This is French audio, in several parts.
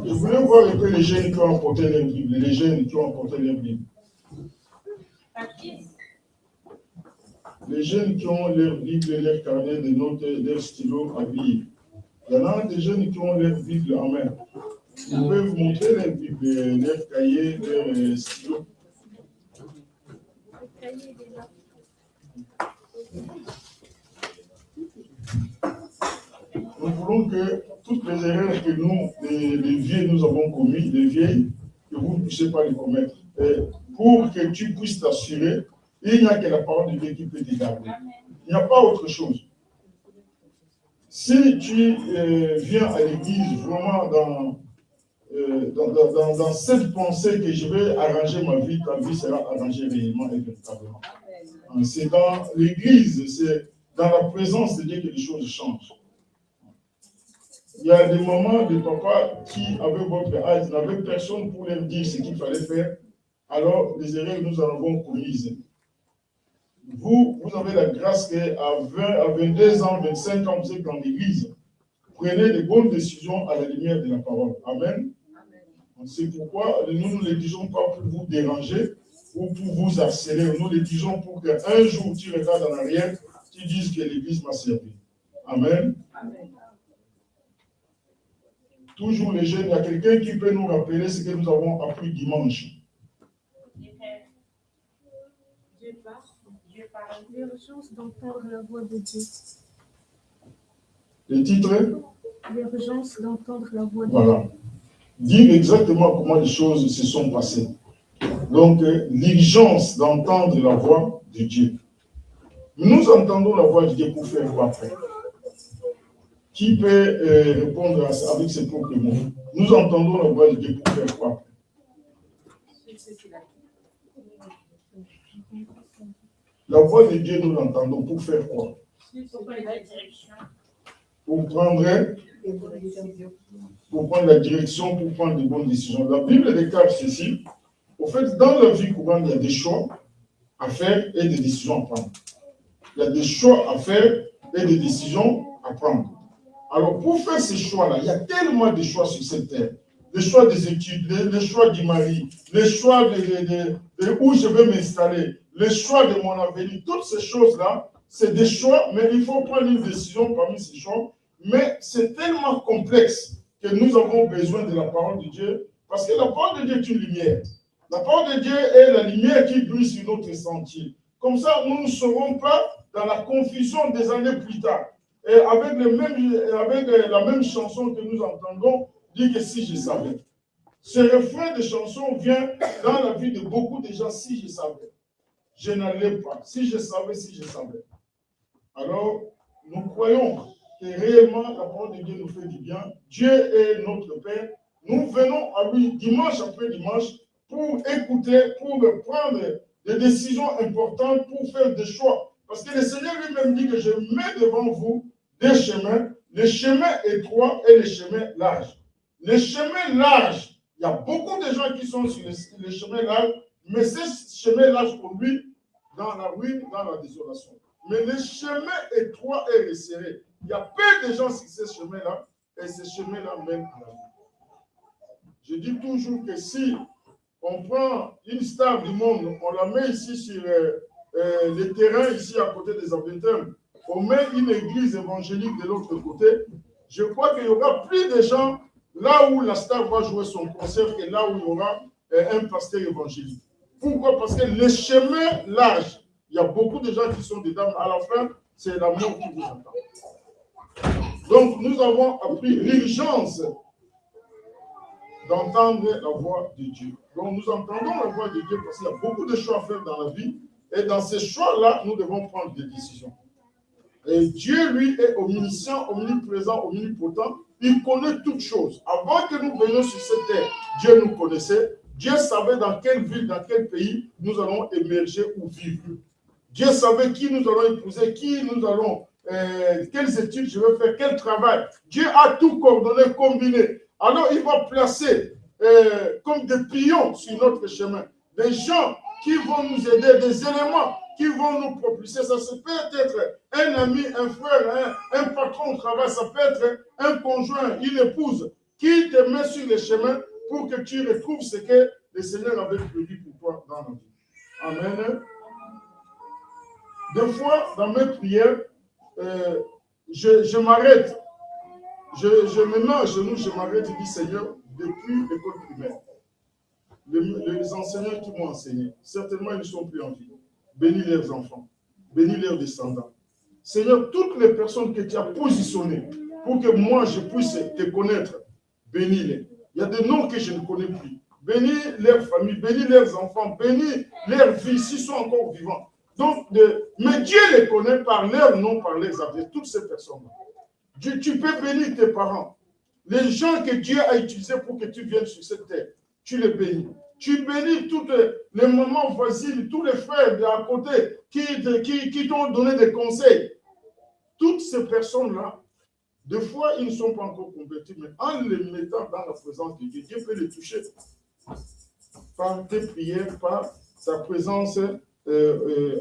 Je voulais voir un peu les jeunes qui ont emporté leur Bible, les jeunes qui ont emporté leur Bible. Les jeunes qui ont leur Bible, leur carnet de notes, leur stylo à lire. Il y en a des jeunes qui ont leur Bible en main. Ils peuvent montrer leur Bible, leur cahier, leur stylo. Nous voulons que toutes les erreurs que nous, les vieux, nous avons commises, les vieilles, que vous ne puissiez pas les commettre. Et pour que tu puisses t'assurer, il n'y a que la parole de Dieu qui peut te garder. Il n'y a pas autre chose. Si tu viens à l'église vraiment dans cette pensée que je vais arranger ma vie, ta vie sera arrangée réellement et véritablement. C'est dans l'église, c'est dans la présence de Dieu que les choses changent. Il y a des mamans, des papas qui, avec votre âge, n'avaient personne pour leur dire ce qu'il fallait faire. Alors, les erreurs que nous en avons commises. Vous avez la grâce qu'à 20, à 22 ans, 25 ans, vous êtes dans l'église. Prenez de bonnes décisions à la lumière de la parole. Amen. C'est pourquoi nous ne le disons pas pour vous déranger ou pour vous harceler. Nous le disons pour qu'un jour tu regardes en arrière, tu dises que l'église m'a servi. Amen. Amen. Toujours les jeunes, il y a quelqu'un qui peut nous rappeler ce que nous avons appris dimanche. L'urgence d'entendre la voix de Dieu. Le titre? L'urgence d'entendre la voix de Voilà. Dire exactement comment les choses se sont passées. Donc, l'urgence d'entendre la voix de Dieu. Nous entendons la voix de Dieu pour faire quoi après? Qui peut répondre avec ses propres mots? Nous entendons la voix de Dieu pour faire quoi? La voix de Dieu, nous l'entendons pour faire quoi? Pour prendre la direction, pour prendre de bonnes décisions. La Bible déclare ceci. Au fait, dans la vie courante, il y a des choix à faire et des décisions à prendre. Il y a des choix à faire et des décisions à prendre. Alors, pour faire ces choix-là, il y a tellement de choix sur cette terre. Les choix des études, les choix du mari, les choix de où je vais m'installer, les choix de mon avenir. Toutes ces choses-là, c'est des choix, mais il faut prendre une décision parmi ces choix. Mais c'est tellement complexe que nous avons besoin de la parole de Dieu, parce que la parole de Dieu est une lumière. La parole de Dieu est la lumière qui brille sur notre sentier. Comme ça, nous ne serons pas dans la confusion des années plus tard. Et avec la même chanson que nous entendons, dit que si je savais. Ce refrain de chanson vient dans la vie de beaucoup de gens, si je savais. Je n'allais pas. Si je savais, si je savais. Alors, nous croyons que réellement la parole de Dieu nous fait du bien. Dieu est notre Père. Nous venons à lui dimanche après dimanche pour écouter, pour prendre des décisions importantes, pour faire des choix. Parce que le Seigneur lui-même dit que je mets devant vous des chemins, les chemins étroits et les chemins larges. Les chemins larges, il y a beaucoup de gens qui sont sur les chemins larges, mais ces chemins larges conduisent dans la ruine, dans la désolation. Mais les chemins étroits et resserrés, il y a peu de gens sur ces chemins-là, et ces chemins-là mènent à la vie. Je dis toujours que si on prend une star du monde, on la met ici sur les terrains, ici à côté des Aventurins, on met une église évangélique de l'autre côté, je crois qu'il y aura plus de gens là où la star va jouer son concert que là où il y aura un pasteur évangélique. Pourquoi? Parce que les chemins larges, il y a beaucoup de gens qui sont dedans, à la fin, c'est la mort qui vous attend. Donc, nous avons appris l'urgence d'entendre la voix de Dieu. Donc, nous entendons la voix de Dieu parce qu'il y a beaucoup de choix à faire dans la vie. Et dans ces choix-là, nous devons prendre des décisions. Et Dieu, lui, est omniscient, omniprésent, omnipotent. Il connaît toutes choses. Avant que nous venions sur cette terre, Dieu nous connaissait. Dieu savait dans quelle ville, dans quel pays nous allons émerger ou vivre. Dieu savait qui nous allons épouser, qui nous allons, quelles études je vais faire, quel travail. Dieu a tout coordonné, combiné. Alors il va placer comme des pions sur notre chemin, des gens qui vont nous aider, des éléments qui vont nous propulser. Ça peut être un ami, un frère, un patron au travail, ça peut être un conjoint, une épouse. qui te met sur le chemin pour que tu retrouves ce que le Seigneur avait prévu pour toi dans la vie. Amen. Des fois, dans mes prières, je m'arrête. Je me mets à genoux, je m'arrête et dis, Seigneur, depuis l'école primaire, les enseignants qui m'ont enseigné, certainement ils ne sont plus en vie. Bénis leurs enfants, bénis leurs descendants. Seigneur, toutes les personnes que tu as positionnées pour que moi je puisse te connaître, bénis-les. Il y a des noms que je ne connais plus. Bénis leurs familles, bénis leurs enfants, bénis leurs vies s'ils sont encore vivants. Donc, mais Dieu les connaît par leur nom, par leurs adresses, toutes ces personnes-là. Tu peux bénir tes parents. Les gens que Dieu a utilisés pour que tu viennes sur cette terre, tu les bénis. Tu bénis toutes les mamans voisines, tous les frères d'à côté qui t'ont donné des conseils. Toutes ces personnes-là, des fois, ils ne sont pas encore convertis, mais en les mettant dans la présence de Dieu, Dieu peut les toucher par tes prières, par sa présence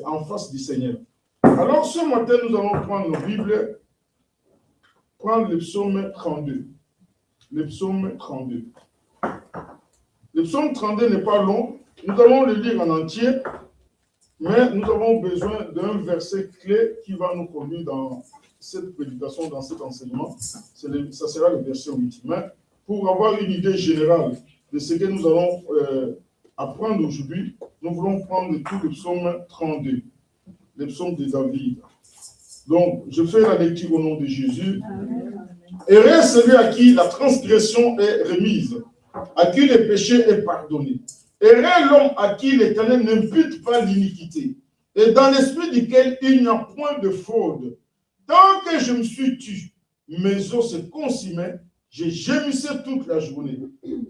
en face du Seigneur. Alors, ce matin, nous allons prendre nos Bibles, prendre le psaume 32. Le psaume 32. Le psaume 32 n'est pas long. Nous allons le lire en entier, mais nous avons besoin d'un verset clé qui va nous conduire dans cette prédication, dans cet enseignement. Ça sera le verset 8. Mais pour avoir une idée générale de ce que nous allons apprendre aujourd'hui, nous voulons prendre tout le psaume 32, le psaume de David. Donc, je fais la lecture au nom de Jésus. Heureux celui à qui la transgression est remise, à qui le péché est pardonné. Heureux l'homme à qui l'Éternel n'impute pas l'iniquité, et dans l'esprit duquel il n'y a point de fraude. Tant que je me suis tu, mes os se consumaient, je gémissais toute la journée.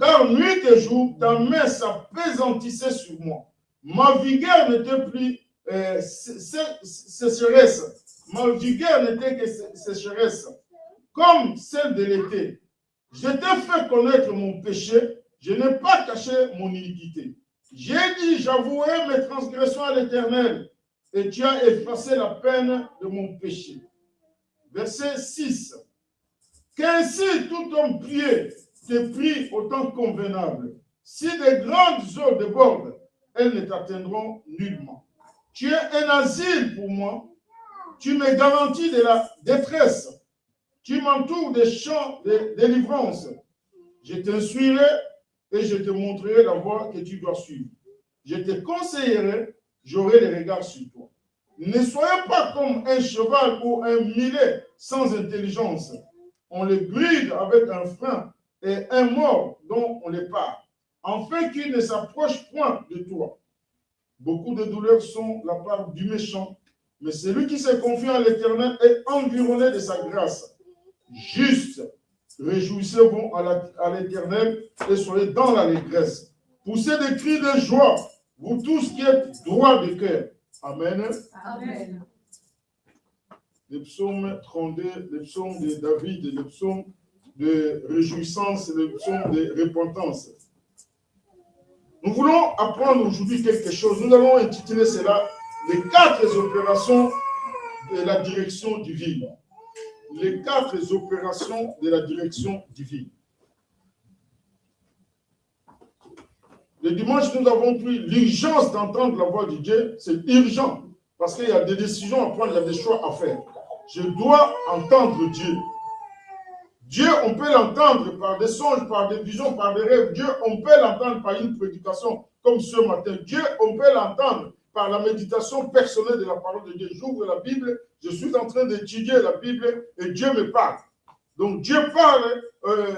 Car nuit et jour, ta main s'appesantissait sur moi. Ma vigueur n'était plus sécheresse. Ma vigueur n'était que sécheresse, comme celle de l'été. Je t'ai fait connaître mon péché, je n'ai pas caché mon iniquité. J'ai dit, j'avouerai mes transgressions à l'Éternel, et tu as effacé la peine de mon péché. Verset 6. Qu'ainsi tout homme pieux te prie au temps convenable. Si de grandes eaux débordent, elles ne t'atteindront nullement. Tu es un asile pour moi. Tu me garantis de la détresse. Tu m'entoures des champs de délivrance. Je t'instruirai et je te montrerai la voie que tu dois suivre. Je te conseillerai, j'aurai les regards sur toi. Ne soyez pas comme un cheval ou un mulet sans intelligence. On les bride avec un frein et un mort dont on les part, afin qu'ils ne s'approchent point de toi. Beaucoup de douleurs sont la part du méchant, mais celui qui se confie à l'Éternel est environné de sa grâce. Juste, réjouissez-vous à l'Éternel et soyez dans l'allégresse. Poussez des cris de joie, vous tous qui êtes droits de cœur. Amen. Amen. Le psaume 32, le psaume de David, le psaume de réjouissance, le psaume de repentance. Nous voulons apprendre aujourd'hui quelque chose. Nous allons intituler cela les 4 opérations de la direction divine. Les 4 opérations de la direction divine. Le dimanche, nous avons pris l'urgence d'entendre la voix de Dieu. C'est urgent parce qu'il y a des décisions à prendre, il y a des choix à faire. Je dois entendre Dieu. Dieu, on peut l'entendre par des songes, par des visions, par des rêves. Dieu, on peut l'entendre par une prédication comme ce matin. Dieu, on peut l'entendre par la méditation personnelle de la parole de Dieu. J'ouvre la Bible, je suis en train d'étudier la Bible et Dieu me parle. Donc Dieu parle,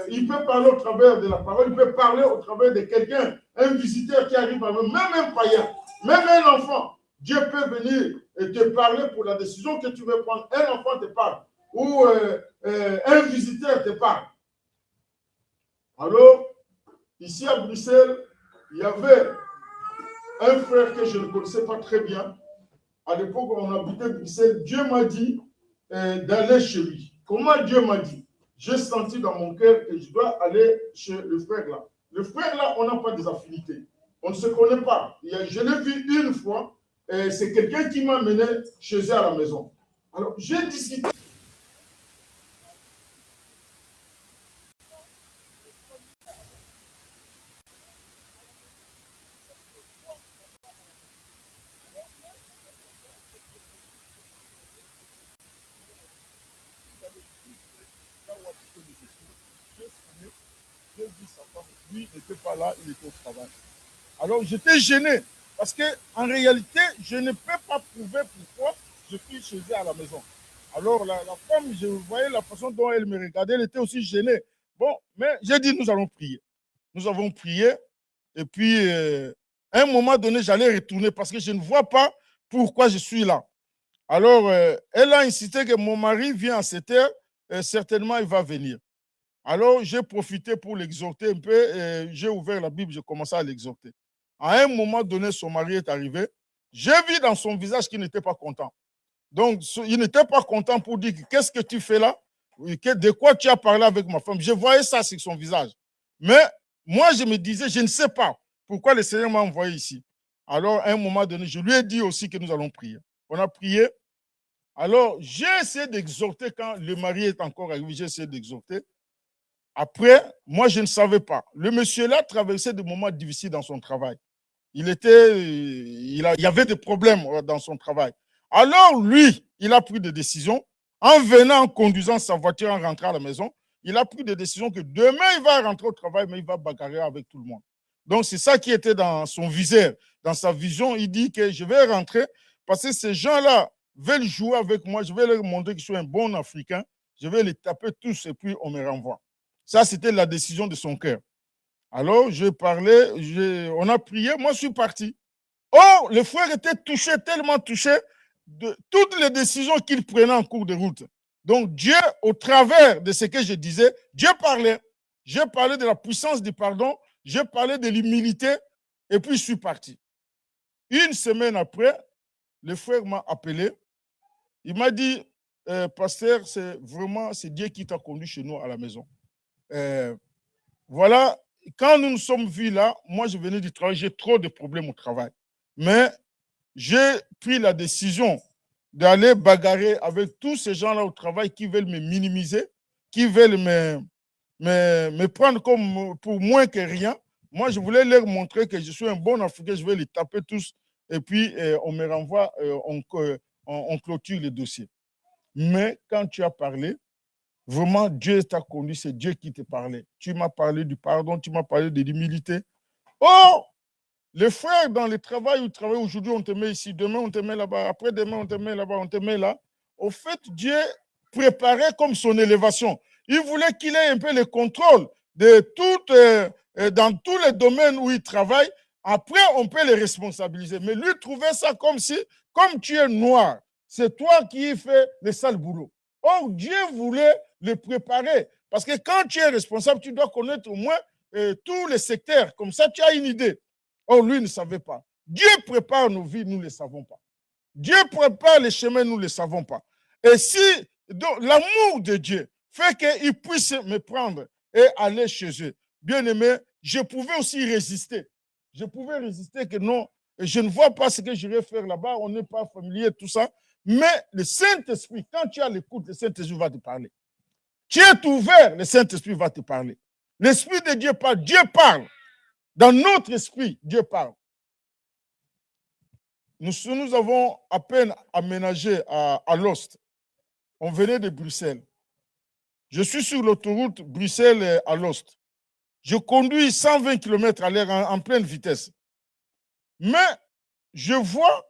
il peut parler au travers de la parole, il peut parler au travers de quelqu'un, un visiteur qui arrive à même un païen, même un enfant. Dieu peut venir et te parler pour la décision que tu veux prendre. Un enfant te parle ou un visiteur te parle. Alors, ici à Bruxelles, il y avait un frère que je ne connaissais pas très bien. À l'époque où on habitait Bruxelles, Dieu m'a dit d'aller chez lui. Comment Dieu m'a dit? J'ai senti dans mon cœur que je dois aller chez le frère là. Le frère là, on n'a pas des affinités. On ne se connaît pas. Je l'ai vu une fois. C'est quelqu'un qui m'a mené chez eux à la maison. Alors, j'ai discuté. lui n'était pas là, il était au travail. Alors j'étais gêné parce qu'en réalité, je ne peux pas prouver pourquoi je suis chez eux à la maison. Alors la femme, je voyais la façon dont elle me regardait, elle était aussi gênée. Bon, mais j'ai dit, nous allons prier. Nous avons prié et puis à un moment donné, j'allais retourner parce que je ne vois pas pourquoi je suis là. Alors, elle a insisté que mon mari vient à cette heure, certainement il va venir. Alors, j'ai profité pour l'exhorter un peu, j'ai ouvert la Bible, j'ai commencé à l'exhorter. À un moment donné, son mari est arrivé. J'ai vu dans son visage qu'il n'était pas content. Donc, il n'était pas content pour dire qu'est-ce que tu fais là? De quoi tu as parlé avec ma femme? Je voyais ça sur son visage. Mais moi, je me disais, je ne sais pas pourquoi le Seigneur m'a envoyé ici. Alors, à un moment donné, je lui ai dit aussi que nous allons prier. On a prié. Alors, j'ai essayé d'exhorter quand le mari est encore arrivé, j'ai essayé d'exhorter. Après, moi, je ne savais pas. Le monsieur-là traversait des moments difficiles dans son travail. Il y avait des problèmes dans son travail. Alors, lui, il a pris des décisions. En venant, en conduisant sa voiture, en rentrant à la maison, il a pris des décisions que demain, il va rentrer au travail, mais il va bagarrer avec tout le monde. Donc, c'est ça qui était dans son viseur, dans sa vision. Il dit que je vais rentrer parce que ces gens-là veulent jouer avec moi. Je vais leur montrer que je suis un bon Africain. Je vais les taper tous et puis on me renvoie. Ça, c'était la décision de son cœur. Alors, je parlais, on a prié, moi, je suis parti. Oh, le frère était touché, tellement touché de toutes les décisions qu'il prenait en cours de route. Donc, Dieu, au travers de ce que je disais, Dieu parlait. J'ai parlé de la puissance du pardon, j'ai parlé de l'humilité, et puis je suis parti. Une semaine après, le frère m'a appelé. Il m'a dit, pasteur, c'est Dieu qui t'a conduit chez nous à la maison. Voilà, quand nous nous sommes vus là, moi je venais du travail, j'ai trop de problèmes au travail. Mais j'ai pris la décision d'aller bagarrer avec tous ces gens-là au travail qui veulent me minimiser, qui veulent me prendre comme pour moins que rien. Moi, je voulais leur montrer que je suis un bon Africain, je vais les taper tous et puis on me renvoie, on clôture les dossiers. Mais quand tu as parlé, vraiment, Dieu t'a conduit, c'est Dieu qui te parlait. Tu m'as parlé du pardon, tu m'as parlé de l'humilité. Oh, les frères dans le travail où ils travaillent aujourd'hui, on te met ici, demain on te met là-bas, après-demain on te met là-bas, on te met là. Au fait, Dieu préparait comme son élévation. Il voulait qu'il ait un peu le contrôle de dans tous les domaines où il travaille. Après, on peut les responsabiliser. Mais lui trouvait ça comme si, comme tu es noir, c'est toi qui fais le sale boulot. Or, Dieu voulait le préparer. Parce que quand tu es responsable, tu dois connaître au moins tous les secteurs. Comme ça, tu as une idée. Or, lui ne savait pas. Dieu prépare nos vies, nous ne le savons pas. Dieu prépare les chemins, nous ne le savons pas. Et si l'amour de Dieu fait qu'il puisse me prendre et aller chez eux, bien aimé, je pouvais aussi résister. Je pouvais résister que non, je ne vois pas ce que j'irai faire là-bas, on n'est pas familier, tout ça. Mais le Saint-Esprit, quand tu as l'écoute, le Saint-Esprit va te parler. Tu es ouvert, le Saint-Esprit va te parler. L'Esprit de Dieu parle, Dieu parle. Dans notre esprit, Dieu parle. Nous avons à peine aménagé à Lost. On venait de Bruxelles. Je suis sur l'autoroute Bruxelles à Lost. Je conduis 120 km à l'heure en pleine vitesse. Mais je vois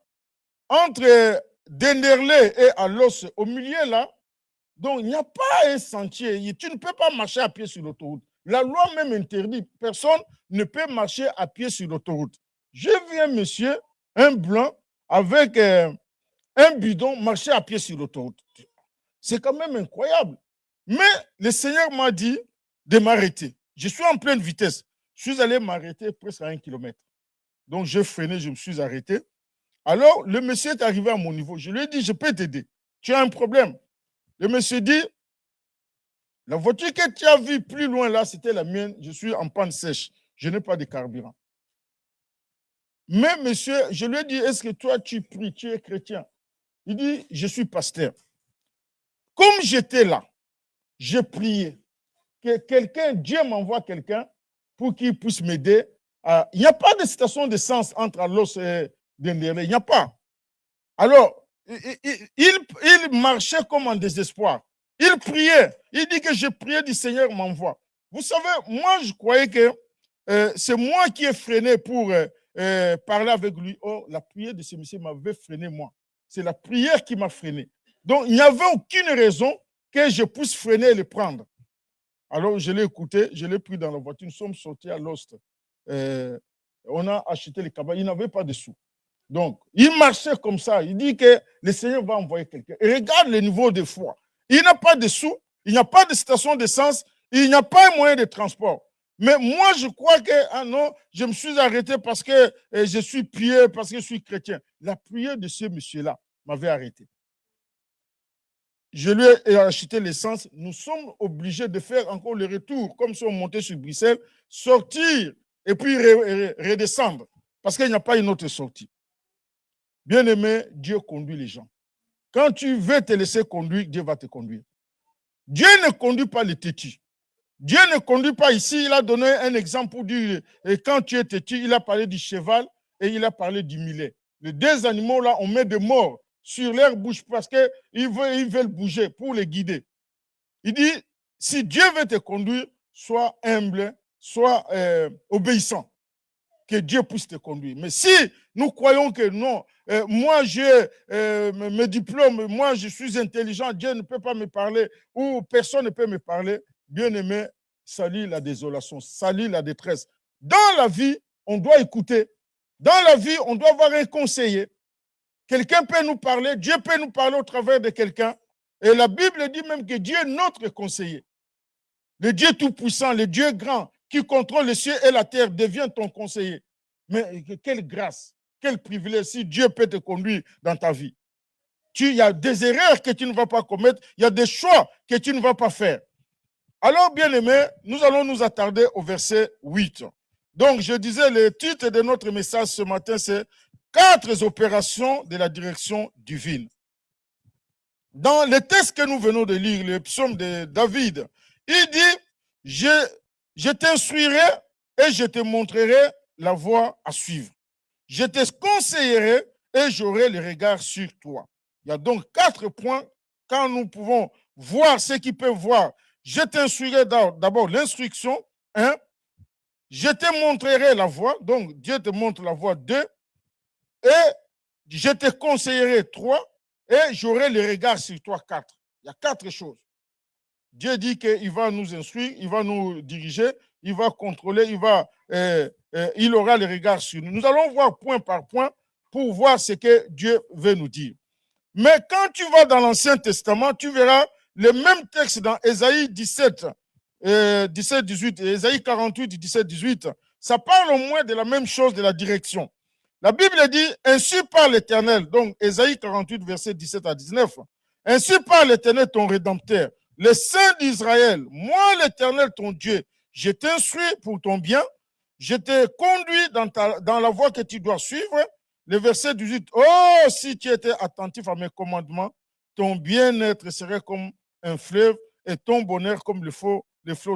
entre Denderlecht et Alost, au milieu là, donc il n'y a pas un sentier. Tu ne peux pas marcher à pied sur l'autoroute. La loi même interdit. Personne ne peut marcher à pied sur l'autoroute. Je vu un monsieur, un blanc, avec un bidon, marcher à pied sur l'autoroute. C'est quand même incroyable. Mais le Seigneur m'a dit de m'arrêter. Je suis en pleine vitesse. Je suis allé m'arrêter presque à 1 km. Donc j'ai freiné, je me suis arrêté. Alors le monsieur est arrivé à mon niveau. Je lui ai dit, je peux t'aider. Tu as un problème. Le monsieur dit, la voiture que tu as vue plus loin là, c'était la mienne. Je suis en panne sèche. Je n'ai pas de carburant. Mais monsieur, je lui ai dit, est-ce que toi tu pries, tu es chrétien? Il dit, je suis pasteur. Comme j'étais là, j'ai prié que quelqu'un, Dieu m'envoie quelqu'un pour qu'il puisse m'aider. Il n'y a pas de station d'essence entre Alost et Denderlecht. Il n'y a pas. Alors, il marchait comme en désespoir. Il priait. Il dit que je priais du Seigneur m'envoie. Vous savez, moi, je croyais que c'est moi qui ai freiné pour parler avec lui. Or, la prière de ce monsieur m'avait freiné, moi. C'est la prière qui m'a freiné. Donc, il n'y avait aucune raison que je puisse freiner et le prendre. Alors, je l'ai écouté, je l'ai pris dans la voiture. Nous sommes sortis à l'Ost. On a acheté les cabas. Il n'avait pas de sous. Donc, il marchait comme ça. Il dit que le Seigneur va envoyer quelqu'un. Et regarde le niveau de foi. Il n'a pas de sous, il n'y a pas de station d'essence, il n'y a pas un moyen de transport. Mais moi, je crois que, ah non, je me suis arrêté parce que je suis pieux, parce que je suis chrétien. La prière de ce monsieur-là m'avait arrêté. Je lui ai acheté l'essence. Nous sommes obligés de faire encore le retour, comme si on montait sur Bruxelles, sortir et puis redescendre, parce qu'il n'y a pas une autre sortie. Bien-aimé, Dieu conduit les gens. Quand tu veux te laisser conduire, Dieu va te conduire. Dieu ne conduit pas les têtus. Dieu ne conduit pas ici. Il a donné un exemple pour dire, et quand tu es têtu, il a parlé du cheval et il a parlé du mulet. Les deux animaux, là, on met des morts sur leur bouche parce qu'ils veulent bouger pour les guider. Il dit, si Dieu veut te conduire, sois humble, sois obéissant. Que Dieu puisse te conduire. Mais si nous croyons que non, moi j'ai mes diplômes, moi je suis intelligent, Dieu ne peut pas me parler ou personne ne peut me parler, bien aimé, salit la désolation, salit la détresse. Dans la vie, on doit écouter. Dans la vie, on doit avoir un conseiller. Quelqu'un peut nous parler, Dieu peut nous parler au travers de quelqu'un. Et la Bible dit même que Dieu est notre conseiller. Le Dieu tout-puissant, le Dieu grand, qui contrôle les cieux et la terre, devient ton conseiller. Mais quelle grâce, quel privilège si Dieu peut te conduire dans ta vie. Il y a des erreurs que tu ne vas pas commettre, il y a des choix que tu ne vas pas faire. Alors, bien-aimés, nous allons nous attarder au verset 8. Donc, je disais, le titre de notre message ce matin, c'est « 4 opérations de la direction divine ». Dans le texte que nous venons de lire, le psaume de David, il dit, je t'instruirai et je te montrerai la voie à suivre. Je te conseillerai et j'aurai le regard sur toi. Il y a donc 4 points quand nous pouvons voir ce qu'ils peuvent voir. Je t'instruirai d'abord l'instruction, 1. Je te montrerai la voie, donc Dieu te montre la voie, 2. Et je te conseillerai, 3. Et j'aurai le regard sur toi, 4. Il y a 4 choses. Dieu dit qu'il va nous instruire, il va nous diriger, il va contrôler, il aura le regard sur nous. Nous allons voir point par point pour voir ce que Dieu veut nous dire. Mais quand tu vas dans l'Ancien Testament, tu verras le même texte dans Ésaïe 17, 18, et Ésaïe 48, 17, 18. Ça parle au moins de la même chose, de la direction. La Bible dit, ainsi parle l'Éternel, donc Ésaïe 48, verset 17 à 19. Ainsi parle l'Éternel, ton Rédempteur, le Saint d'Israël, moi l'Éternel, ton Dieu, je t'instruis pour ton bien, je te conduis dans la voie que tu dois suivre. Le verset 18, oh, si tu étais attentif à mes commandements, ton bien-être serait comme un fleuve et ton bonheur comme le flot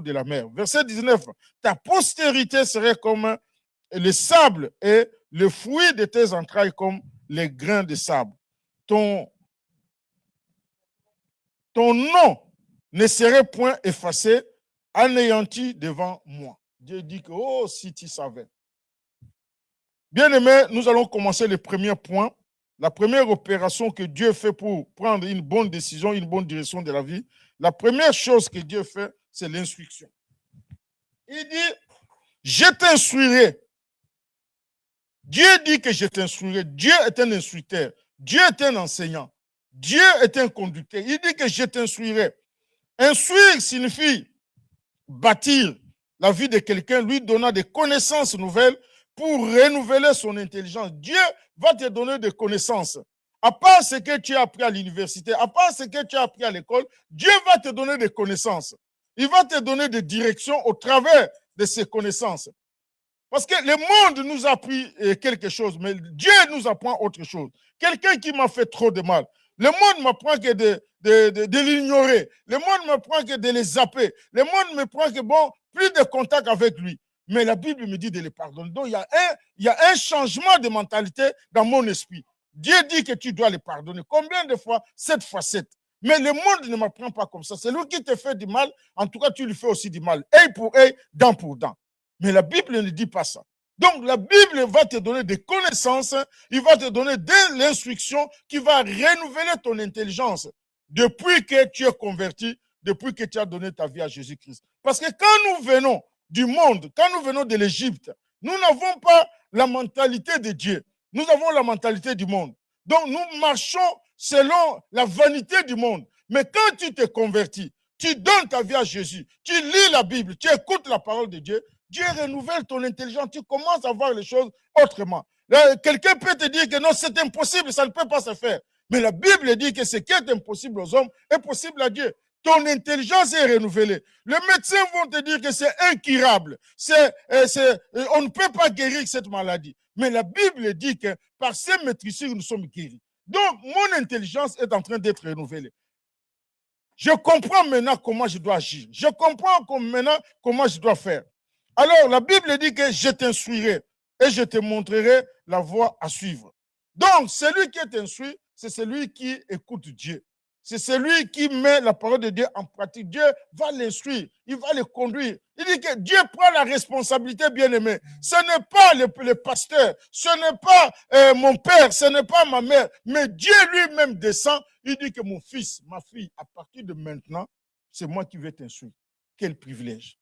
de la mer. Verset 19, ta postérité serait comme le sable et le fruit de tes entrailles comme les grains de sable. Ton nom ne serait point effacé, anéanti devant moi. Dieu dit que, oh, si tu savais. Bien-aimés, nous allons commencer le premier point. La première opération que Dieu fait pour prendre une bonne décision, une bonne direction de la vie, la première chose que Dieu fait, c'est l'instruction. Il dit, je t'instruirai. Dieu dit que je t'instruirai. Dieu est un instructeur. Dieu est un enseignant. Dieu est un conducteur. Il dit que je t'instruirai. Instruire signifie bâtir la vie de quelqu'un, lui donnant des connaissances nouvelles pour renouveler son intelligence. Dieu va te donner des connaissances. À part ce que tu as appris à l'université, à part ce que tu as appris à l'école, Dieu va te donner des connaissances. Il va te donner des directions au travers de ces connaissances. Parce que le monde nous a appris quelque chose, mais Dieu nous apprend autre chose. Quelqu'un qui m'a fait trop de mal, le monde m'apprend que de l'ignorer. Le monde m'apprend que de les zapper. Le monde me prend que, bon, plus de contact avec lui. Mais la Bible me dit de les pardonner. Donc, il y a un changement de mentalité dans mon esprit. Dieu dit que tu dois les pardonner. Combien de fois? 7 fois 7. Mais le monde ne m'apprend pas comme ça. C'est lui qui te fait du mal. En tout cas, tu lui fais aussi du mal. Œil pour œil, dent pour dent. Mais la Bible ne dit pas ça. Donc, la Bible va te donner des connaissances, il va te donner de l'instruction qui va renouveler ton intelligence depuis que tu es converti, depuis que tu as donné ta vie à Jésus-Christ. Parce que quand nous venons du monde, quand nous venons de l'Égypte, nous n'avons pas la mentalité de Dieu. Nous avons la mentalité du monde. Donc, nous marchons selon la vanité du monde. Mais quand tu te convertis, tu donnes ta vie à Jésus, tu lis la Bible, tu écoutes la parole de Dieu, Dieu renouvelle ton intelligence, tu commences à voir les choses autrement. Quelqu'un peut te dire que non, c'est impossible, ça ne peut pas se faire. Mais la Bible dit que ce qui est impossible aux hommes est possible à Dieu. Ton intelligence est renouvelée. Les médecins vont te dire que c'est incurable. On ne peut pas guérir cette maladie. Mais la Bible dit que par ces maîtrisures, nous sommes guéris. Donc, mon intelligence est en train d'être renouvelée. Je comprends maintenant comment je dois agir. Je comprends maintenant comment je dois faire. Alors, la Bible dit que je t'instruirai et je te montrerai la voie à suivre. Donc, celui qui est instruit, c'est celui qui écoute Dieu. C'est celui qui met la parole de Dieu en pratique. Dieu va l'instruire, il va le conduire. Il dit que Dieu prend la responsabilité, bien-aimé. Ce n'est pas le pasteur, ce n'est pas mon père, ce n'est pas ma mère, mais Dieu lui-même descend. Il dit que mon fils, ma fille, à partir de maintenant, c'est moi qui vais t'instruire. Quel privilège.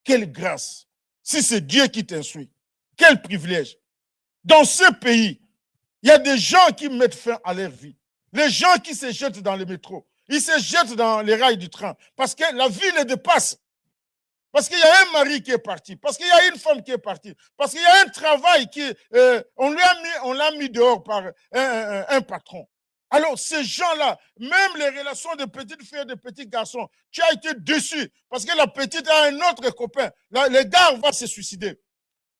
Quelle grâce. Si c'est Dieu qui t'instruit, quel privilège. Dans ce pays, il y a des gens qui mettent fin à leur vie. Les gens qui se jettent dans le métro, ils se jettent dans les rails du train parce que la vie les dépasse. Parce qu'il y a un mari qui est parti, parce qu'il y a une femme qui est partie, parce qu'il y a un travail qui, on l'a mis dehors par un patron. Alors, ces gens-là, même les relations de petites filles et de petits garçons, tu as été déçu parce que la petite a un autre copain. Le gars va se suicider.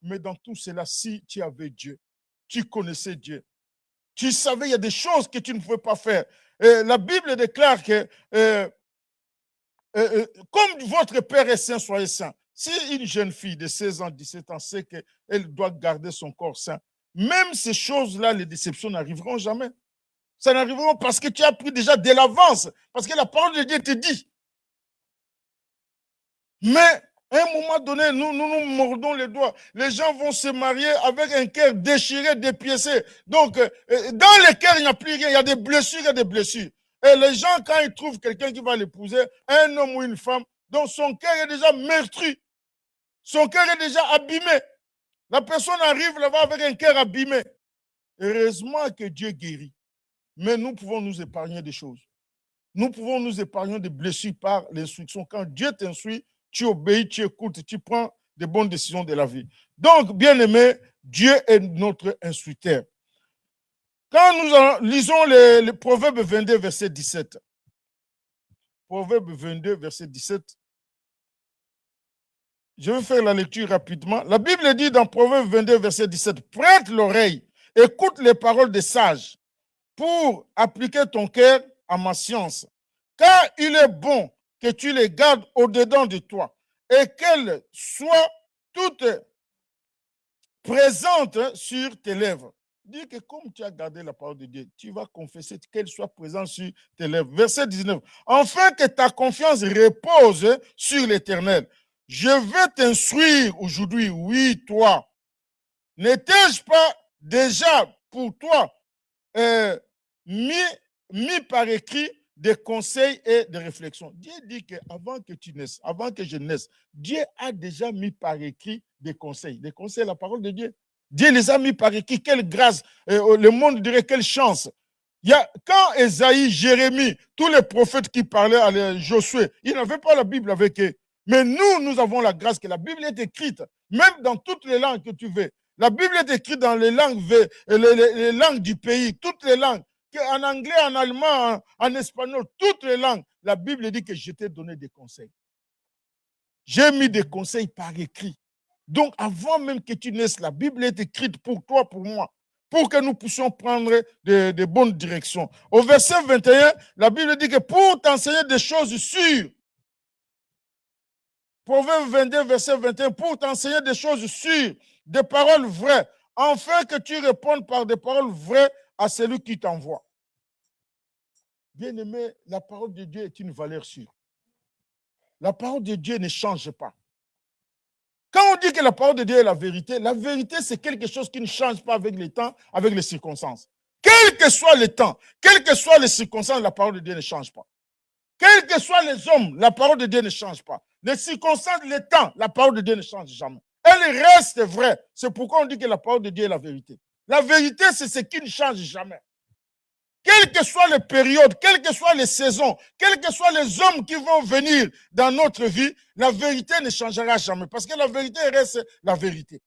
Mais dans tout cela, si tu avais Dieu, tu connaissais Dieu, tu savais, il y a des choses que tu ne pouvais pas faire. La Bible déclare que comme votre Père est saint, soyez saint. Si une jeune fille de 16 ans, 17 ans sait qu'elle doit garder son corps saint, même ces choses-là, les déceptions n'arriveront jamais. Ça n'arriveront parce que tu as pris déjà de l'avance, parce que la parole de Dieu te dit. Mais à un moment donné, nous mordons les doigts. Les gens vont se marier avec un cœur déchiré, dépiécé. Donc, dans le cœur, il n'y a plus rien. Il y a des blessures et des blessures. Et les gens, quand ils trouvent quelqu'un qui va l'épouser, un homme ou une femme, dont son cœur est déjà meurtri, son cœur est déjà abîmé. La personne arrive là-bas avec un cœur abîmé. Heureusement que Dieu guérit. Mais nous pouvons nous épargner des choses. Nous pouvons nous épargner des blessures par l'instruction. Quand Dieu t'instruit, tu obéis, tu écoutes, tu prends de bonnes décisions de la vie. Donc, bien aimé, Dieu est notre instructeur. Quand nous lisons le Proverbe 22, verset 17, Proverbe 22, verset 17, je vais faire la lecture rapidement. La Bible dit dans Proverbe 22, verset 17, prête l'oreille, écoute les paroles des sages pour appliquer ton cœur à ma science. Car il est bon que tu les gardes au-dedans de toi et qu'elles soient toutes présentes sur tes lèvres. Dis que comme tu as gardé la parole de Dieu, tu vas confesser qu'elle soit présente sur tes lèvres. Verset 19. Enfin que ta confiance repose sur l'Éternel. Je vais t'instruire aujourd'hui, oui, toi. N'étais-je pas déjà pour toi mis par écrit des conseils et des réflexions? Dieu dit qu'avant que tu naisses, avant que je naisse, Dieu a déjà mis par écrit des conseils. Des conseils, la parole de Dieu. Dieu les a mis par écrit. Quelle grâce. Le monde dirait quelle chance. Quand Esaïe, Jérémie, tous les prophètes qui parlaient à Josué, ils n'avaient pas la Bible avec eux. Mais nous avons la grâce que la Bible est écrite, même dans toutes les langues que tu veux. La Bible est écrite dans les langues du pays, toutes les langues. En anglais, en allemand, en espagnol, toutes les langues. La Bible dit que je t'ai donné des conseils. J'ai mis des conseils par écrit. Donc, avant même que tu naisses, la Bible est écrite pour toi, pour moi, pour que nous puissions prendre de bonnes directions. Au verset 21, la Bible dit que pour t'enseigner des choses sûres, Proverbe 22, verset 21, pour t'enseigner des choses sûres, des paroles vraies, afin que tu répondes par des paroles vraies à celui qui t'envoie. Bien-aimé, la parole de Dieu est une valeur sûre. La parole de Dieu ne change pas. Quand on dit que la parole de Dieu est la vérité, c'est quelque chose qui ne change pas avec les temps, avec les circonstances. Quel que soit le temps, quelles que soient les circonstances, la parole de Dieu ne change pas. Quels que soient les hommes, la parole de Dieu ne change pas. Les circonstances, les temps, la parole de Dieu ne change jamais. Elle reste vraie. C'est pourquoi on dit que la parole de Dieu est la vérité. La vérité, c'est ce qui ne change jamais. Quelles que soient les périodes, quelles que soient les saisons, quels que soient les hommes qui vont venir dans notre vie, la vérité ne changera jamais. Parce que la vérité reste la vérité.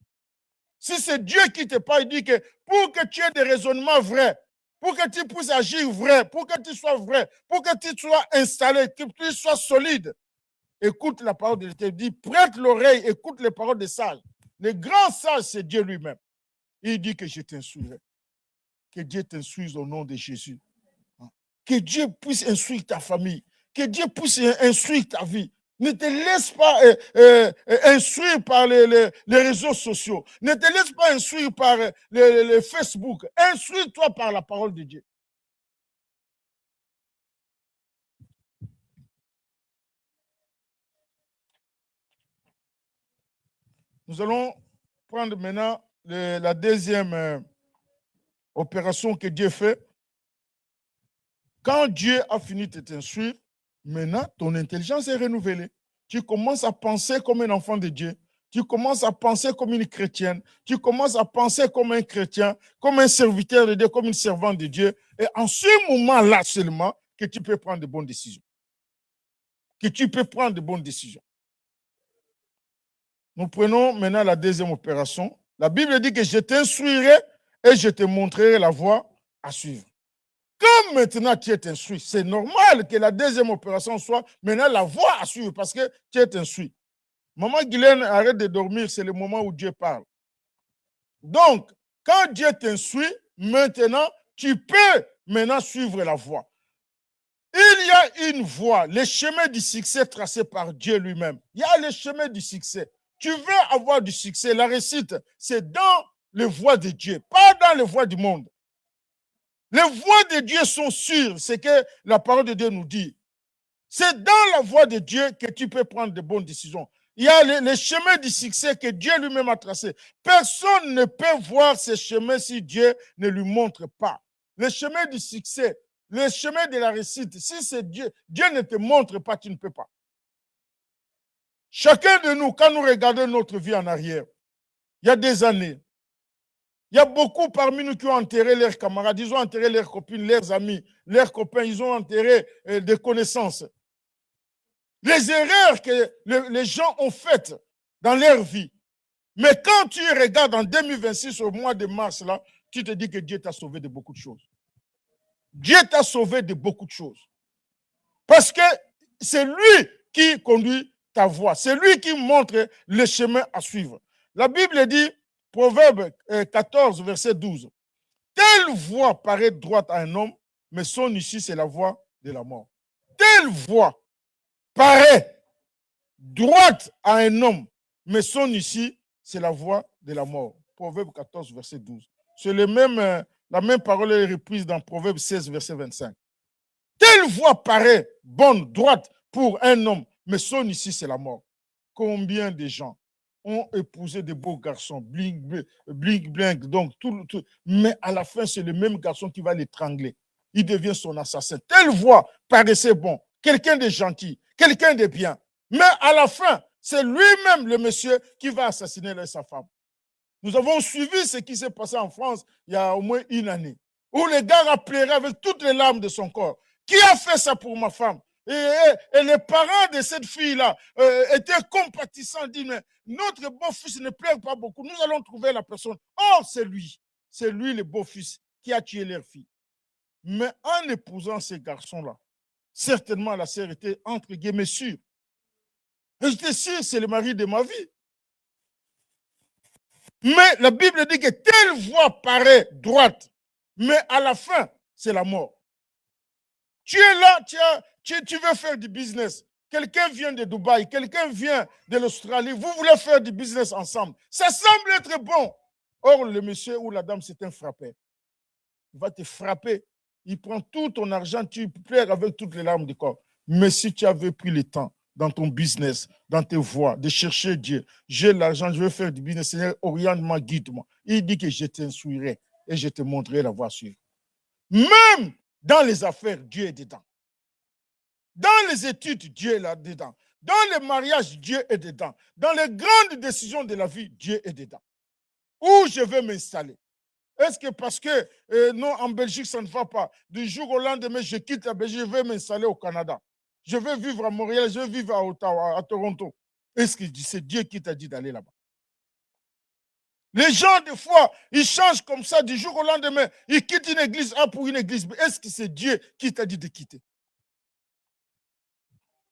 Si c'est Dieu qui te parle, il dit que pour que tu aies des raisonnements vrais, pour que tu puisses agir vrai, pour que tu sois vrai, pour que tu sois installé, que tu sois solide, écoute la parole de Dieu. Il dit, prête l'oreille, écoute les paroles des sages. Le grand sage, c'est Dieu lui-même. Il dit que je t'instruirai. Que Dieu t'instruise au nom de Jésus. Que Dieu puisse instruire ta famille. Que Dieu puisse instruire ta vie. Ne te laisse pas instruire par les réseaux sociaux. Ne te laisse pas instruire par les Facebook. Instruis-toi par la parole de Dieu. Nous allons prendre maintenant la deuxième opération que Dieu fait. Quand Dieu a fini de t'instruire, maintenant, ton intelligence est renouvelée. Tu commences à penser comme un enfant de Dieu. Tu commences à penser comme une chrétienne. Tu commences à penser comme un chrétien, comme un serviteur de Dieu, comme une servante de Dieu. Et en ce moment-là seulement, que tu peux prendre de bonnes décisions. Que tu peux prendre de bonnes décisions. Nous prenons maintenant la deuxième opération. La Bible dit que je t'instruirai et je te montrerai la voie à suivre. Comme maintenant tu es instruit, c'est normal que la deuxième opération soit maintenant la voie à suivre parce que tu es instruit. Maman Guylaine, arrête de dormir, c'est le moment où Dieu parle. Donc, quand Dieu t'instruit, maintenant, tu peux maintenant suivre la voie. Il y a une voie, le chemin du succès tracé par Dieu lui-même. Il y a le chemin du succès. Tu veux avoir du succès, la réussite, c'est dans les voies de Dieu, pas dans les voies du monde. Les voies de Dieu sont sûres, c'est que la parole de Dieu nous dit. C'est dans la voie de Dieu que tu peux prendre de bonnes décisions. Il y a le chemin du succès que Dieu lui-même a tracé. Personne ne peut voir ce chemin si Dieu ne lui montre pas. Le chemin du succès, le chemin de la réussite, si c'est Dieu, Dieu ne te montre pas, tu ne peux pas. Chacun de nous, quand nous regardons notre vie en arrière, il y a des années, il y a beaucoup parmi nous qui ont enterré leurs camarades, ils ont enterré leurs copines, leurs amis, leurs copains, ils ont enterré des connaissances. Les erreurs que les gens ont faites dans leur vie. Mais quand tu regardes en 2026, au mois de mars, là, tu te dis que Dieu t'a sauvé de beaucoup de choses. Dieu t'a sauvé de beaucoup de choses. Parce que c'est lui qui conduit ta voie. C'est lui qui montre le chemin à suivre. La Bible dit, Proverbe 14, verset 12, « Telle voie paraît droite à un homme, mais son issue, c'est la voie de la mort. » Telle voie paraît droite à un homme, mais son issue, c'est la voie de la mort. Proverbe 14, verset 12. C'est la même parole est reprise dans Proverbe 16, verset 25. Telle voie paraît bonne, droite pour un homme, mais son issue, c'est la mort. Combien de gens ont épousé de beaux garçons, bling, bling, donc tout, mais à la fin, c'est le même garçon qui va l'étrangler. Il devient son assassin. Telle voie paraissait bon, quelqu'un de gentil, quelqu'un de bien. Mais à la fin, c'est lui-même le monsieur qui va assassiner sa femme. Nous avons suivi ce qui s'est passé en France il y a au moins une année, où le gars a pleuré avec toutes les larmes de son corps. Qui a fait ça pour ma femme? Et les parents de cette fille-là étaient compatissants, disent, mais notre beau-fils ne pleure pas beaucoup, nous allons trouver la personne. Oh, c'est lui le beau-fils qui a tué leur fille. Mais en épousant ces garçons-là, certainement la sœur était entre guillemets sûre. J'étais sûr, c'est le mari de ma vie. Mais la Bible dit que telle voie paraît droite, mais à la fin, c'est la mort. Tu es là, tu veux faire du business. Quelqu'un vient de Dubaï, quelqu'un vient de l'Australie, vous voulez faire du business ensemble. Ça semble être bon. Or, le monsieur ou la dame, c'est un frappeur. Il va te frapper. Il prend tout ton argent, tu pleures avec toutes les larmes du corps. Mais si tu avais pris le temps dans ton business, dans tes voies, de chercher Dieu. J'ai l'argent, je veux faire du business. Seigneur, oriente-moi, guide-moi. Il dit que je t'instruirai et je te montrerai la voie à suivre. Même dans les affaires, Dieu est dedans. Dans les études, Dieu est là-dedans. Dans les mariages, Dieu est dedans. Dans les grandes décisions de la vie, Dieu est dedans. Où je vais m'installer? Est-ce que parce que non, en Belgique, ça ne va pas. Du jour au lendemain, je quitte la Belgique, je vais m'installer au Canada. Je vais vivre à Montréal, je vais vivre à Ottawa, à Toronto. Est-ce que c'est Dieu qui t'a dit d'aller là-bas? Les gens, des fois, ils changent comme ça du jour au lendemain. Ils quittent une église A pour une église B. Est-ce que c'est Dieu qui t'a dit de quitter?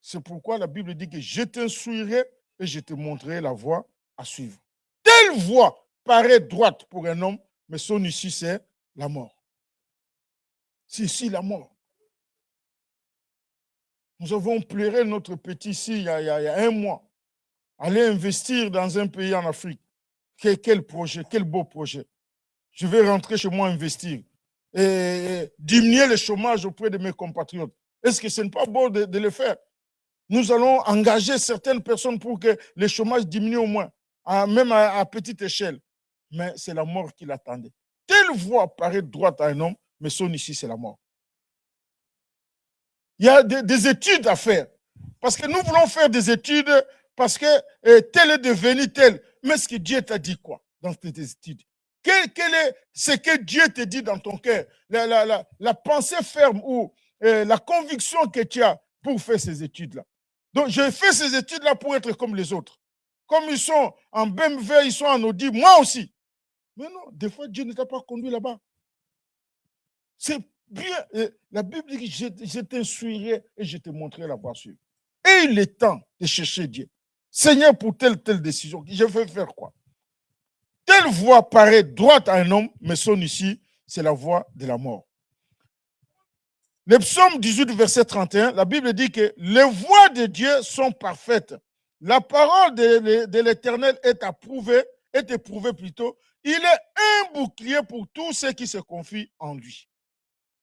C'est pourquoi la Bible dit que je t'instruirai et je te montrerai la voie à suivre. Telle voie paraît droite pour un homme, mais son issue, c'est la mort. C'est ici la mort. Nous avons pleuré notre petit ici il y a un mois. Aller investir dans un pays en Afrique. Quel projet, quel beau projet. Je vais rentrer chez moi investir et diminuer le chômage auprès de mes compatriotes. Est-ce que ce n'est pas beau de le faire? Nous allons engager certaines personnes pour que le chômage diminue au moins, même à petite échelle. Mais c'est la mort qui l'attendait. Telle voie paraît droite à un homme, mais son issue, c'est la mort. Il y a des études à faire. Parce que nous voulons faire des études parce que tel est devenu tel. Mais est-ce que Dieu t'a dit quoi dans tes études? Quel est ce que Dieu te dit dans ton cœur? La pensée ferme ou la conviction que tu as pour faire ces études-là. Donc, je fais ces études-là pour être comme les autres. Comme ils sont en BMW, ils sont en Audi, moi aussi. Mais non, des fois, Dieu ne t'a pas conduit là-bas. C'est bien. La Bible dit que je t'instruirai et je te montrerai la voie à suivre. Et il est temps de chercher Dieu. Seigneur, pour telle décision, je vais faire quoi? Telle voie paraît droite à un homme, mais son issue, c'est la voie de la mort. Le psaume 18, verset 31, la Bible dit que les voies de Dieu sont parfaites. La parole de l'Éternel est éprouvée plutôt. Il est un bouclier pour tous ceux qui se confient en lui.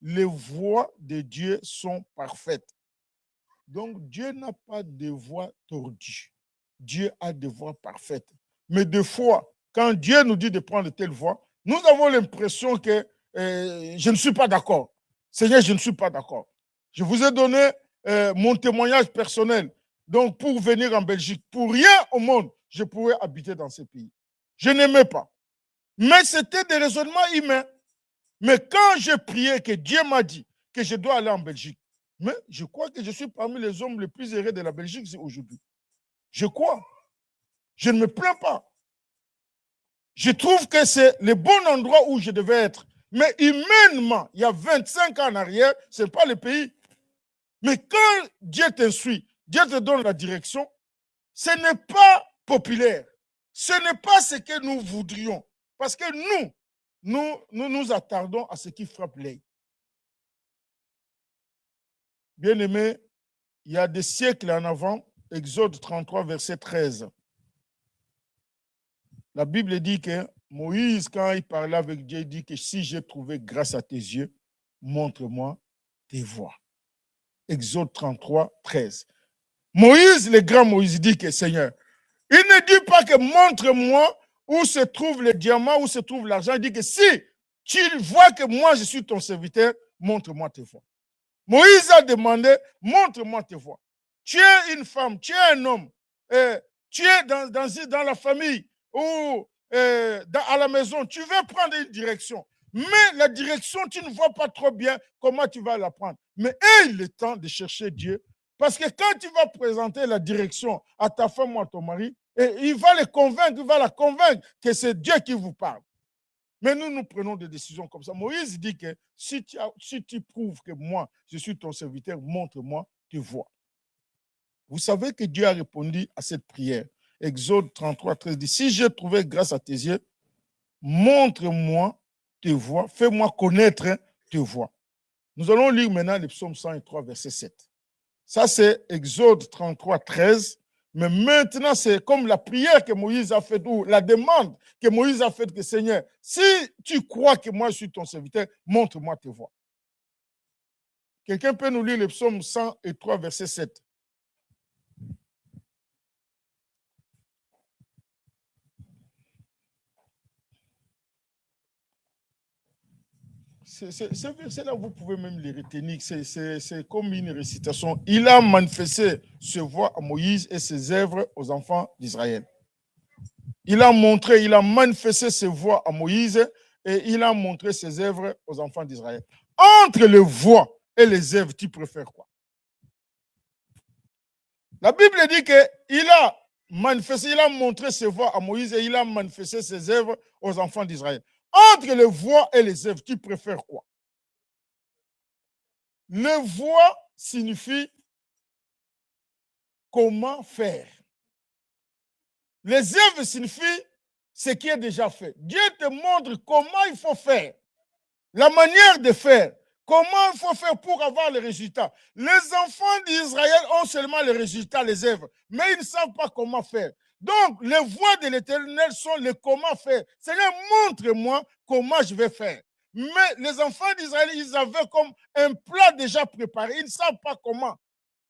Les voies de Dieu sont parfaites. Donc, Dieu n'a pas de voies tordues. Dieu a des voies parfaites. Mais des fois, quand Dieu nous dit de prendre telle voie, nous avons l'impression que je ne suis pas d'accord. Seigneur, je ne suis pas d'accord. Je vous ai donné mon témoignage personnel. Donc, pour venir en Belgique, pour rien au monde, je pourrais habiter dans ce pays. Je n'aimais pas. Mais c'était des raisonnements humains. Mais quand j'ai prié que Dieu m'a dit que je dois aller en Belgique, mais je crois que je suis parmi les hommes les plus heureux de la Belgique aujourd'hui. Je crois. Je ne me plains pas. Je trouve que c'est le bon endroit où je devais être. Mais humainement, il y a 25 ans en arrière, ce n'est pas le pays. Mais quand Dieu t'instruit, Dieu te donne la direction, ce n'est pas populaire. Ce n'est pas ce que nous voudrions. Parce que nous attardons à ce qui frappe l'œil. Bien-aimés, il y a des siècles en avant, Exode 33, verset 13. La Bible dit que Moïse, quand il parlait avec Dieu, il dit que si j'ai trouvé grâce à tes yeux, montre-moi tes voies. Exode 33, 13. Moïse, le grand Moïse, dit que Seigneur, il ne dit pas que montre-moi où se trouve le diamant, où se trouve l'argent. Il dit que si tu vois que moi je suis ton serviteur, montre-moi tes voies. Moïse a demandé, montre-moi tes voies. Tu es une femme, tu es un homme, tu es dans la famille ou à la maison, tu veux prendre une direction. Mais la direction, tu ne vois pas trop bien comment tu vas la prendre. Mais il est temps de chercher Dieu. Parce que quand tu vas présenter la direction à ta femme ou à ton mari, il va les convaincre, il va la convaincre que c'est Dieu qui vous parle. Mais nous prenons des décisions comme ça. Moïse dit que si tu prouves que moi, je suis ton serviteur, montre-moi tes voies. Vous savez que Dieu a répondu à cette prière. Exode 33, 13 dit, si j'ai trouvé grâce à tes yeux, montre-moi tes voies, fais-moi connaître tes voies. Nous allons lire maintenant le psaume 103, verset 7. Ça, c'est Exode 33, 13. Mais maintenant, c'est comme la prière que Moïse a faite, ou la demande que Moïse a faite, que Seigneur, si tu crois que moi je suis ton serviteur, montre-moi tes voies. Quelqu'un peut nous lire le psaume 103, verset 7. Ces versets-là, vous pouvez même les retenir. C'est comme une récitation. Il a manifesté ses voies à Moïse et ses œuvres aux enfants d'Israël. Il a manifesté ses voies à Moïse et il a montré ses œuvres aux enfants d'Israël. Entre les voies et les œuvres, tu préfères quoi? La Bible dit qu'il a manifesté, il a montré ses voies à Moïse et il a manifesté ses œuvres aux enfants d'Israël. Entre les voies et les œuvres, tu préfères quoi? Les voies signifie comment faire. Les œuvres signifient ce qui est déjà fait. Dieu te montre comment il faut faire, la manière de faire, comment il faut faire pour avoir les résultats. Les enfants d'Israël ont seulement les résultats, les œuvres, mais ils ne savent pas comment faire. Donc, les voies de l'Éternel sont les comment faire. Seigneur, montre-moi comment je vais faire. Mais les enfants d'Israël, ils avaient comme un plat déjà préparé. Ils ne savent pas comment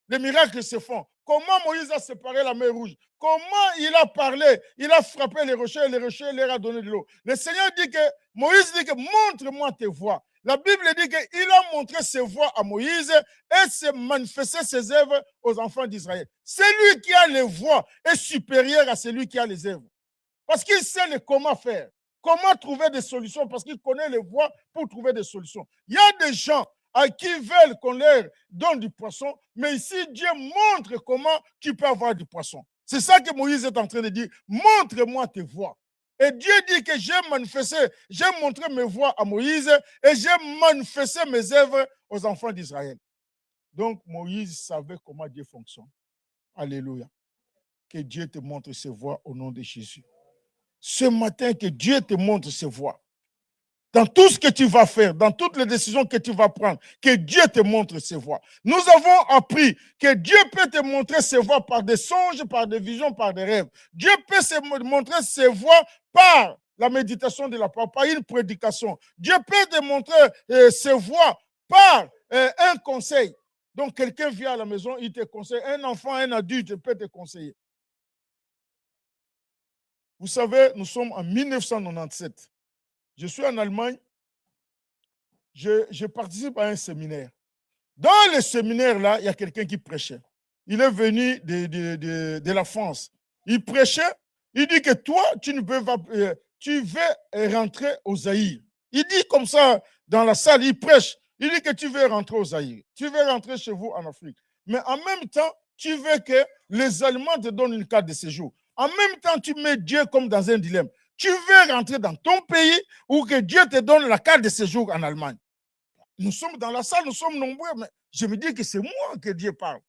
les miracles se font. Comment Moïse a séparé la mer rouge? Comment il a parlé? Il a frappé les rochers et les rochers leur a donné de l'eau. Le Seigneur dit que, Moïse dit que montre-moi tes voies. La Bible dit qu'il a montré ses voies à Moïse et s'est manifesté ses œuvres aux enfants d'Israël. Celui qui a les voies est supérieur à celui qui a les œuvres. Parce qu'il sait le comment faire. Comment trouver des solutions? Parce qu'il connaît les voies pour trouver des solutions. Il y a des gens à qui veulent qu'on leur donne du poisson, mais ici, Dieu montre comment tu peux avoir du poisson. C'est ça que Moïse est en train de dire. Montre-moi tes voies. Et Dieu dit que j'ai montré mes voies à Moïse et j'ai manifesté mes œuvres aux enfants d'Israël. Donc, Moïse savait comment Dieu fonctionne. Alléluia. Que Dieu te montre ses voies au nom de Jésus. Ce matin, que Dieu te montre ses voies. Dans tout ce que tu vas faire, dans toutes les décisions que tu vas prendre, que Dieu te montre ses voies. Nous avons appris que Dieu peut te montrer ses voies par des songes, par des visions, par des rêves. Dieu peut te montrer ses voies par la méditation de la parole, par une prédication. Dieu peut te montrer ses voies par un conseil. Donc, quelqu'un vient à la maison, il te conseille. Un enfant, un adulte peut te conseiller. Vous savez, nous sommes en 1997. Je suis en Allemagne, je participe à un séminaire. Dans le séminaire-là, il y a quelqu'un qui prêchait. Il est venu de la France. Il prêchait, il dit que toi, tu veux rentrer au Zaïre. Il dit comme ça dans la salle, il prêche. Il dit que tu veux rentrer au Zaïre. Tu veux rentrer chez vous en Afrique. Mais en même temps, tu veux que les Allemands te donnent une carte de séjour. En même temps, tu mets Dieu comme dans un dilemme. Tu veux rentrer dans ton pays ou que Dieu te donne la carte de séjour en Allemagne. Nous sommes dans la salle, nous sommes nombreux, mais je me dis que c'est moi que Dieu parle.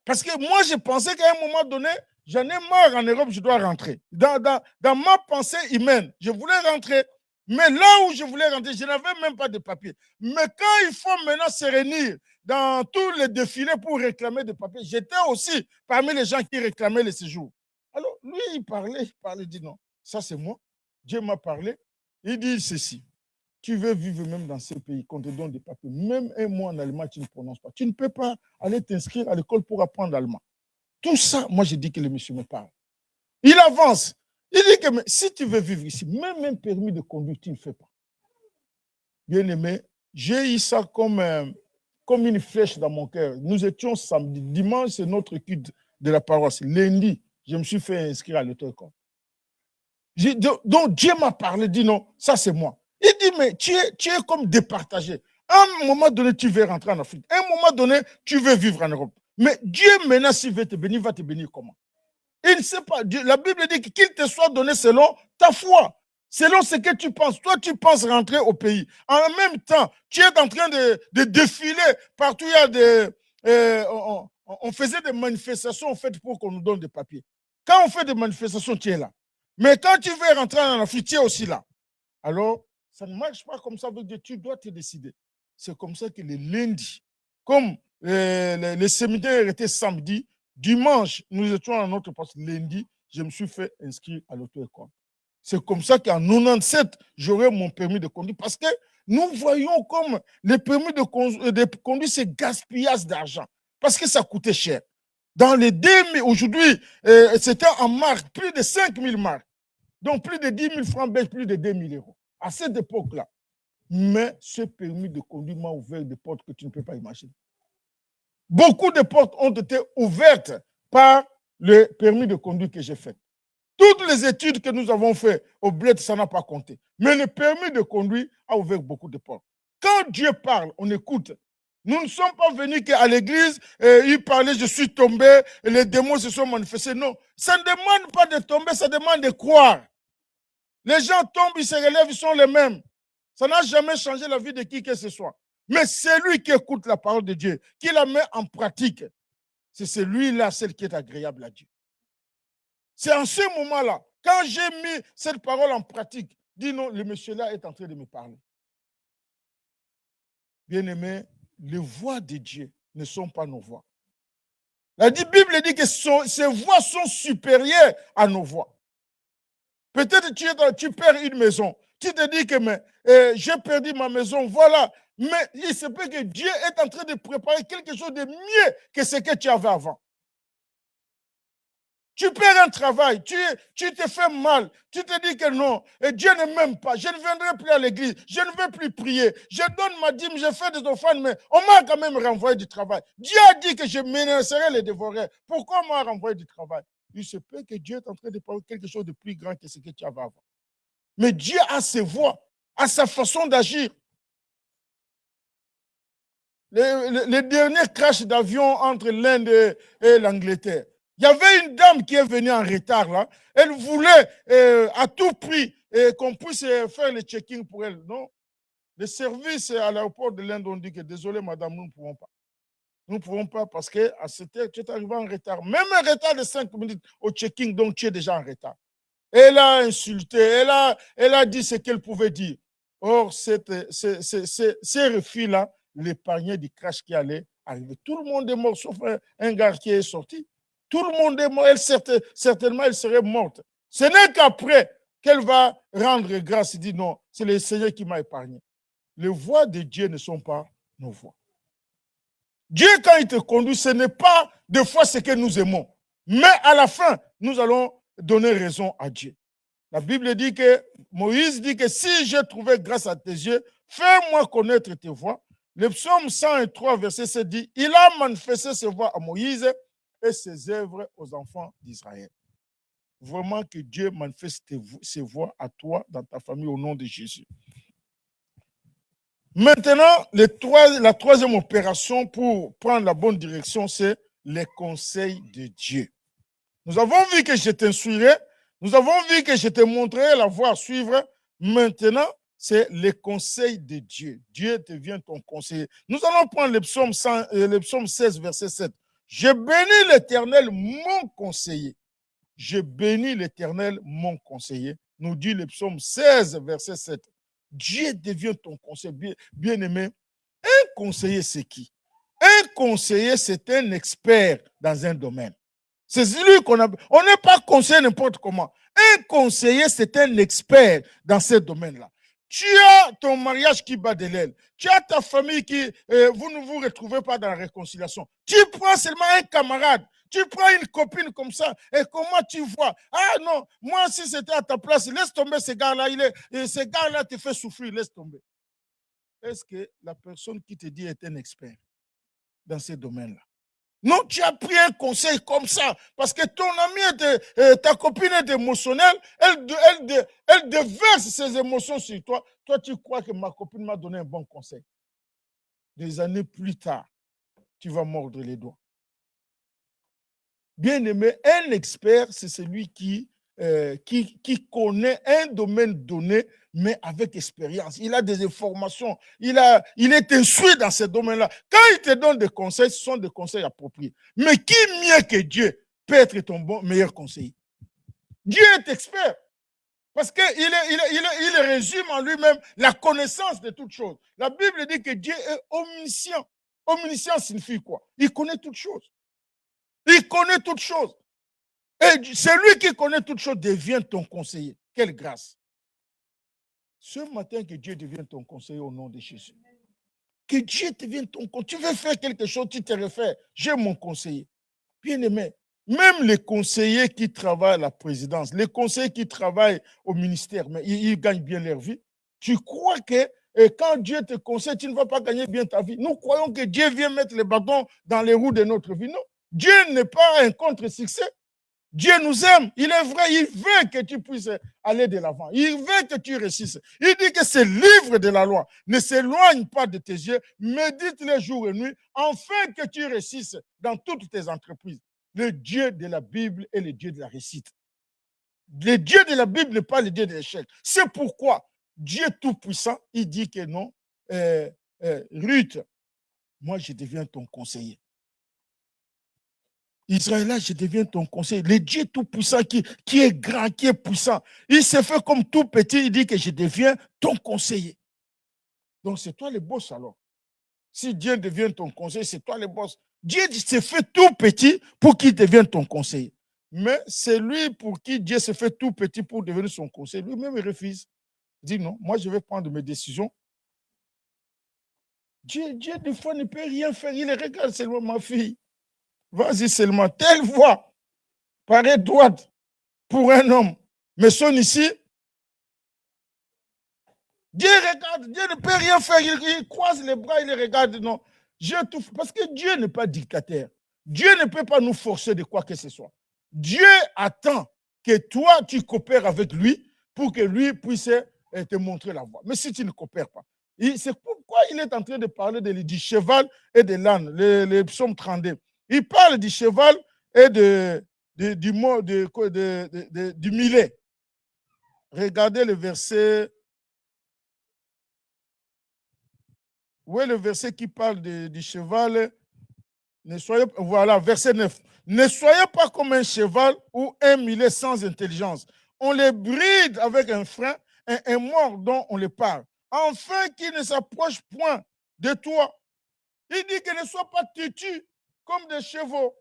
Parce que moi, je pensais qu'à un moment donné, j'en ai marre en Europe, je dois rentrer. Dans ma pensée humaine, je voulais rentrer, mais là où je voulais rentrer, je n'avais même pas de papier. Mais quand il faut maintenant se réunir dans tous les défilés pour réclamer des papiers, j'étais aussi parmi les gens qui réclamaient les séjours. Alors, lui, il parlait, il dit non, ça c'est moi. Dieu m'a parlé, il dit ceci. Tu veux vivre même dans ce pays, qu'on te donne des papiers, même un mois en allemand, tu ne prononces pas. Tu ne peux pas aller t'inscrire à l'école pour apprendre l'allemand. Tout ça, moi, je dis que le monsieur me parle. Il avance. Il dit que si tu veux vivre ici, même un permis de conduire, tu ne le fais pas. Bien aimé, j'ai eu ça comme une flèche dans mon cœur. Nous étions samedi. Dimanche, c'est notre culte de la paroisse. Lundi, je me suis fait inscrire à l'auto-école. Donc Dieu m'a parlé, dit non, ça c'est moi. Il dit, mais tu es comme départagé. À un moment donné, tu veux rentrer en Afrique. À un moment donné, tu veux vivre en Europe. Mais Dieu, maintenant, s'il veut te bénir, va te bénir comment? Il ne sait pas. Dieu, la Bible dit qu'il te soit donné selon ta foi, selon ce que tu penses. Toi, tu penses rentrer au pays. En même temps, tu es en train de défiler partout. Il y a on faisait des manifestations en fait, pour qu'on nous donne des papiers. Quand on fait des manifestations, tu es là. Mais quand tu veux rentrer en Afrique, tu es aussi là. Alors, ça ne marche pas comme ça. Tu dois te décider. C'est comme ça que le lundi, comme les séminaires étaient samedi, dimanche, nous étions à notre poste. Lundi, je me suis fait inscrire à l'auto-école. C'est comme ça qu'en 97, j'aurai mon permis de conduire. Parce que nous voyons comme les permis de conduire, c'est gaspillage d'argent. Parce que ça coûtait cher. Dans les 2000, aujourd'hui, c'était en marque, plus de 5000 marques. Donc, plus de 10 000 francs belges, plus de 2 000 euros. À cette époque-là. Mais ce permis de conduire m'a ouvert des portes que tu ne peux pas imaginer. Beaucoup de portes ont été ouvertes par le permis de conduire que j'ai fait. Toutes les études que nous avons faites au bled, ça n'a pas compté. Mais le permis de conduire a ouvert beaucoup de portes. Quand Dieu parle, on écoute. Nous ne sommes pas venus qu'à l'église, il parlait, je suis tombé, et les démons se sont manifestés. Non, ça ne demande pas de tomber, ça demande de croire. Les gens tombent, ils se relèvent, ils sont les mêmes. Ça n'a jamais changé la vie de qui que ce soit. Mais celui qui écoute la parole de Dieu, qui la met en pratique, c'est celui-là, celle qui est agréable à Dieu. C'est en ce moment-là, quand j'ai mis cette parole en pratique, dis non, le monsieur-là est en train de me parler. Bien-aimés, les voix de Dieu ne sont pas nos voix. La Bible dit que ces voix sont supérieures à nos voix. Peut-être que tu perds une maison. Tu te dis que j'ai perdu ma maison, voilà. Mais il se peut que Dieu est en train de préparer quelque chose de mieux que ce que tu avais avant. Tu perds un travail, tu te fais mal, tu te dis que non, et Dieu ne m'aime pas, je ne viendrai plus à l'église, je ne vais plus prier, je donne ma dîme, je fais des offrandes, mais on m'a quand même renvoyé du travail. Dieu a dit que je menacerais les dévoreurs. Pourquoi on m'a renvoyé du travail? Il se peut que Dieu est en train de parler quelque chose de plus grand que ce que tu avais avant. Mais Dieu a ses voies, a sa façon d'agir. Les derniers crashs d'avion entre l'Inde et l'Angleterre, il y avait une dame qui est venue en retard là. Elle voulait à tout prix qu'on puisse faire le checking pour elle. Non. Les services à l'aéroport de l'Inde ont dit que désolé madame, nous ne pouvons pas. Nous ne pouvons pas parce qu'à cette heure, tu es arrivé en retard. Même un retard de 5 minutes au checking, donc tu es déjà en retard. Elle a insulté, elle a dit ce qu'elle pouvait dire. Or, ces refus-là l'épargnaient du crash qui allait arriver. Tout le monde est mort, sauf un gars qui est sorti. Tout le monde est mort. Elle, certainement, elle serait morte. Ce n'est qu'après qu'elle va rendre grâce et dire non, c'est le Seigneur qui m'a épargné. Les voies de Dieu ne sont pas nos voies. Dieu, quand il te conduit, ce n'est pas des fois ce que nous aimons. Mais à la fin, nous allons donner raison à Dieu. La Bible dit que, Moïse dit que si j'ai trouvé grâce à tes yeux, fais-moi connaître tes voies. Le psaume 103, verset 7 dit, il a manifesté ses voies à Moïse et ses œuvres aux enfants d'Israël. Vraiment que Dieu manifeste ses voies à toi, dans ta famille, au nom de Jésus. Maintenant, la troisième opération pour prendre la bonne direction, c'est les conseils de Dieu. Nous avons vu que je t'instruirai, nous avons vu que je te montrerai la voie à suivre. Maintenant, c'est les conseils de Dieu. Dieu devient ton conseiller. Nous allons prendre le psaume 16, verset 7. Je bénis l'Éternel, mon conseiller. Je bénis l'Éternel, mon conseiller. Nous dit le psaume 16, verset 7. Dieu devient ton conseiller. Bien-aimé, un conseiller, c'est qui? Un conseiller, c'est un expert dans un domaine. C'est lui qu'on a. On n'est pas conseiller n'importe comment. Un conseiller, c'est un expert dans ce domaine-là. Tu as ton mariage qui bat de l'aile. Tu as ta famille qui, vous ne vous retrouvez pas dans la réconciliation. Tu prends seulement un camarade. Tu prends une copine comme ça. Et comment tu vois? Ah non, moi, si c'était à ta place, laisse tomber ce gars-là. Ce gars-là te fait souffrir, laisse tomber. Est-ce que la personne qui te dit est un expert dans ce domaine-là? Non, tu as pris un conseil comme ça, parce que ton ami, ta copine est émotionnelle, elle déverse ses émotions sur toi. Toi, tu crois que ma copine m'a donné un bon conseil. Des années plus tard, tu vas mordre les doigts. Bien aimé, un expert, c'est celui qui connaît un domaine donné, mais avec expérience. Il a des informations, il est instruit dans ce domaine-là. Quand il te donne des conseils, ce sont des conseils appropriés. Mais qui mieux que Dieu peut être ton meilleur conseiller? Dieu est expert. Parce qu'il résume en lui-même la connaissance de toutes choses. La Bible dit que Dieu est omniscient. Omniscient signifie quoi? Il connaît toutes choses. Il connaît toutes choses. Et celui qui connaît toutes choses devient ton conseiller. Quelle grâce. Ce matin, que Dieu devienne ton conseiller au nom de Jésus. Que Dieu devienne ton conseiller. Tu veux faire quelque chose, tu te réfères. J'ai mon conseiller. Bien aimé, même les conseillers qui travaillent à la présidence, les conseillers qui travaillent au ministère, mais ils gagnent bien leur vie. Tu crois que Et quand Dieu te conseille, tu ne vas pas gagner bien ta vie. Nous croyons que Dieu vient mettre les bâtons dans les roues de notre vie. Non, Dieu n'est pas un contre-succès. Dieu nous aime, il est vrai, il veut que tu puisses aller de l'avant. Il veut que tu réussisses. Il dit que ce livre de la loi ne s'éloigne pas de tes yeux, médite-les jour et nuit, afin que tu réussisses dans toutes tes entreprises. Le Dieu de la Bible est le Dieu de la réussite. Le Dieu de la Bible n'est pas le Dieu de l'échec. C'est pourquoi Dieu Tout-Puissant, il dit que non, Ruth, moi je deviens ton conseiller. Israël, je deviens ton conseiller. Le Dieu Tout-Puissant qui est grand, qui est puissant. Il s'est fait comme tout petit, il dit que je deviens ton conseiller. Donc c'est toi le boss alors. Si Dieu devient ton conseiller, c'est toi le boss. Dieu s'est fait tout petit pour qu'il devienne ton conseiller. Mais c'est lui pour qui Dieu s'est fait tout petit pour devenir son conseiller. Lui-même, il refuse. Il dit non, moi je vais prendre mes décisions. Dieu, des fois, ne peut rien faire. Il regarde seulement ma fille. Vas-y seulement, telle voix paraît droite pour un homme, mais son ici, Dieu regarde, Dieu ne peut rien faire, il croise les bras, il regarde, non, parce que Dieu n'est pas dictateur. Dieu ne peut pas nous forcer de quoi que ce soit. Dieu attend que toi, tu coopères avec lui pour que lui puisse te montrer la voie. Mais si tu ne coopères pas, c'est pourquoi il est en train de parler du cheval et de l'âne, le psaume 32. Il parle du cheval et du mulet. Regardez le verset. Où est le verset qui parle du cheval? Voilà, verset 9. Ne soyez pas comme un cheval ou un mulet sans intelligence. On les bride avec un frein, un mort dont on les parle, afin qu'ils ne s'approchent point de toi. Il dit que ne sois pas têtu comme des chevaux.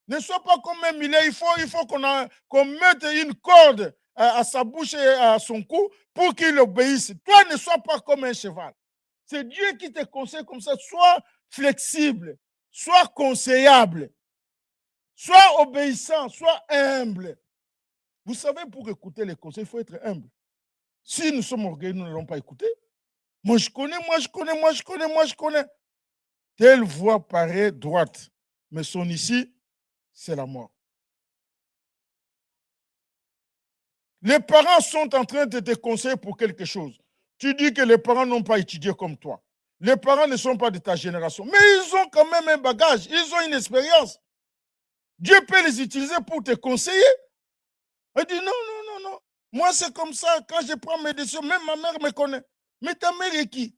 Ne sois pas comme un mulet. Il faut qu'on mette une corde à sa bouche et à son cou pour qu'il obéisse. Toi, ne sois pas comme un cheval. C'est Dieu qui te conseille comme ça. Sois flexible, sois conseillable, sois obéissant, sois humble. Vous savez, pour écouter les conseils, il faut être humble. Si nous sommes orgueilleux, nous n'allons pas écouter. Moi, je connais. Telle voix paraît droite, mais son ici, c'est la mort. Les parents sont en train de te conseiller pour quelque chose. Tu dis que les parents n'ont pas étudié comme toi. Les parents ne sont pas de ta génération. Mais ils ont quand même un bagage. Ils ont une expérience. Dieu peut les utiliser pour te conseiller. Elle dit non. Moi, c'est comme ça. Quand je prends mes décisions, même ma mère me connaît. Mais ta mère est qui?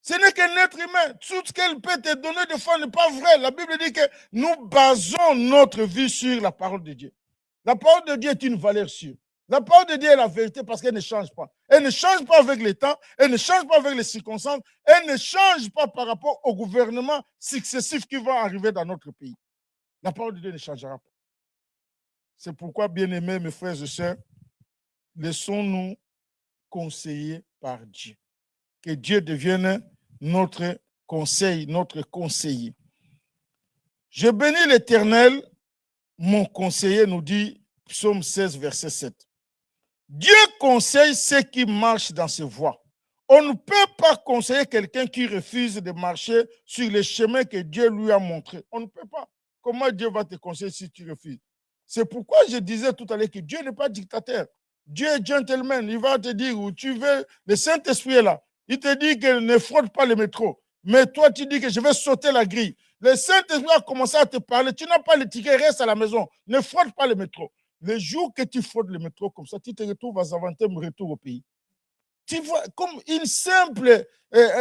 Ce n'est qu'un être humain. Tout ce qu'elle peut te donner, des fois, n'est pas vrai. La Bible dit que nous basons notre vie sur la parole de Dieu. La parole de Dieu est une valeur sûre. La parole de Dieu est la vérité parce qu'elle ne change pas. Elle ne change pas avec les temps, elle ne change pas avec les circonstances, elle ne change pas par rapport au gouvernement successif qui va arriver dans notre pays. La parole de Dieu ne changera pas. C'est pourquoi, bien-aimés, mes frères et sœurs, laissons-nous conseiller par Dieu. Que Dieu devienne notre conseil, notre conseiller. Je bénis l'Éternel, mon conseiller, nous dit Psaume 16, verset 7. Dieu conseille ceux qui marchent dans ses voies. On ne peut pas conseiller quelqu'un qui refuse de marcher sur les chemins que Dieu lui a montrés. On ne peut pas. Comment Dieu va te conseiller si tu refuses? C'est pourquoi je disais tout à l'heure que Dieu n'est pas dictateur. Dieu est gentleman. Il va te dire où tu veux. Le Saint-Esprit est là. Il te dit que ne fraude pas le métro. Mais toi, tu dis que je vais sauter la grille. Le Saint-Esprit a commencé à te parler. Tu n'as pas le ticket, reste à la maison. Ne fraude pas le métro. Le jour que tu fraudes le métro comme ça, tu te retrouves à Zaventem, retour au pays. Tu vois, comme une simple...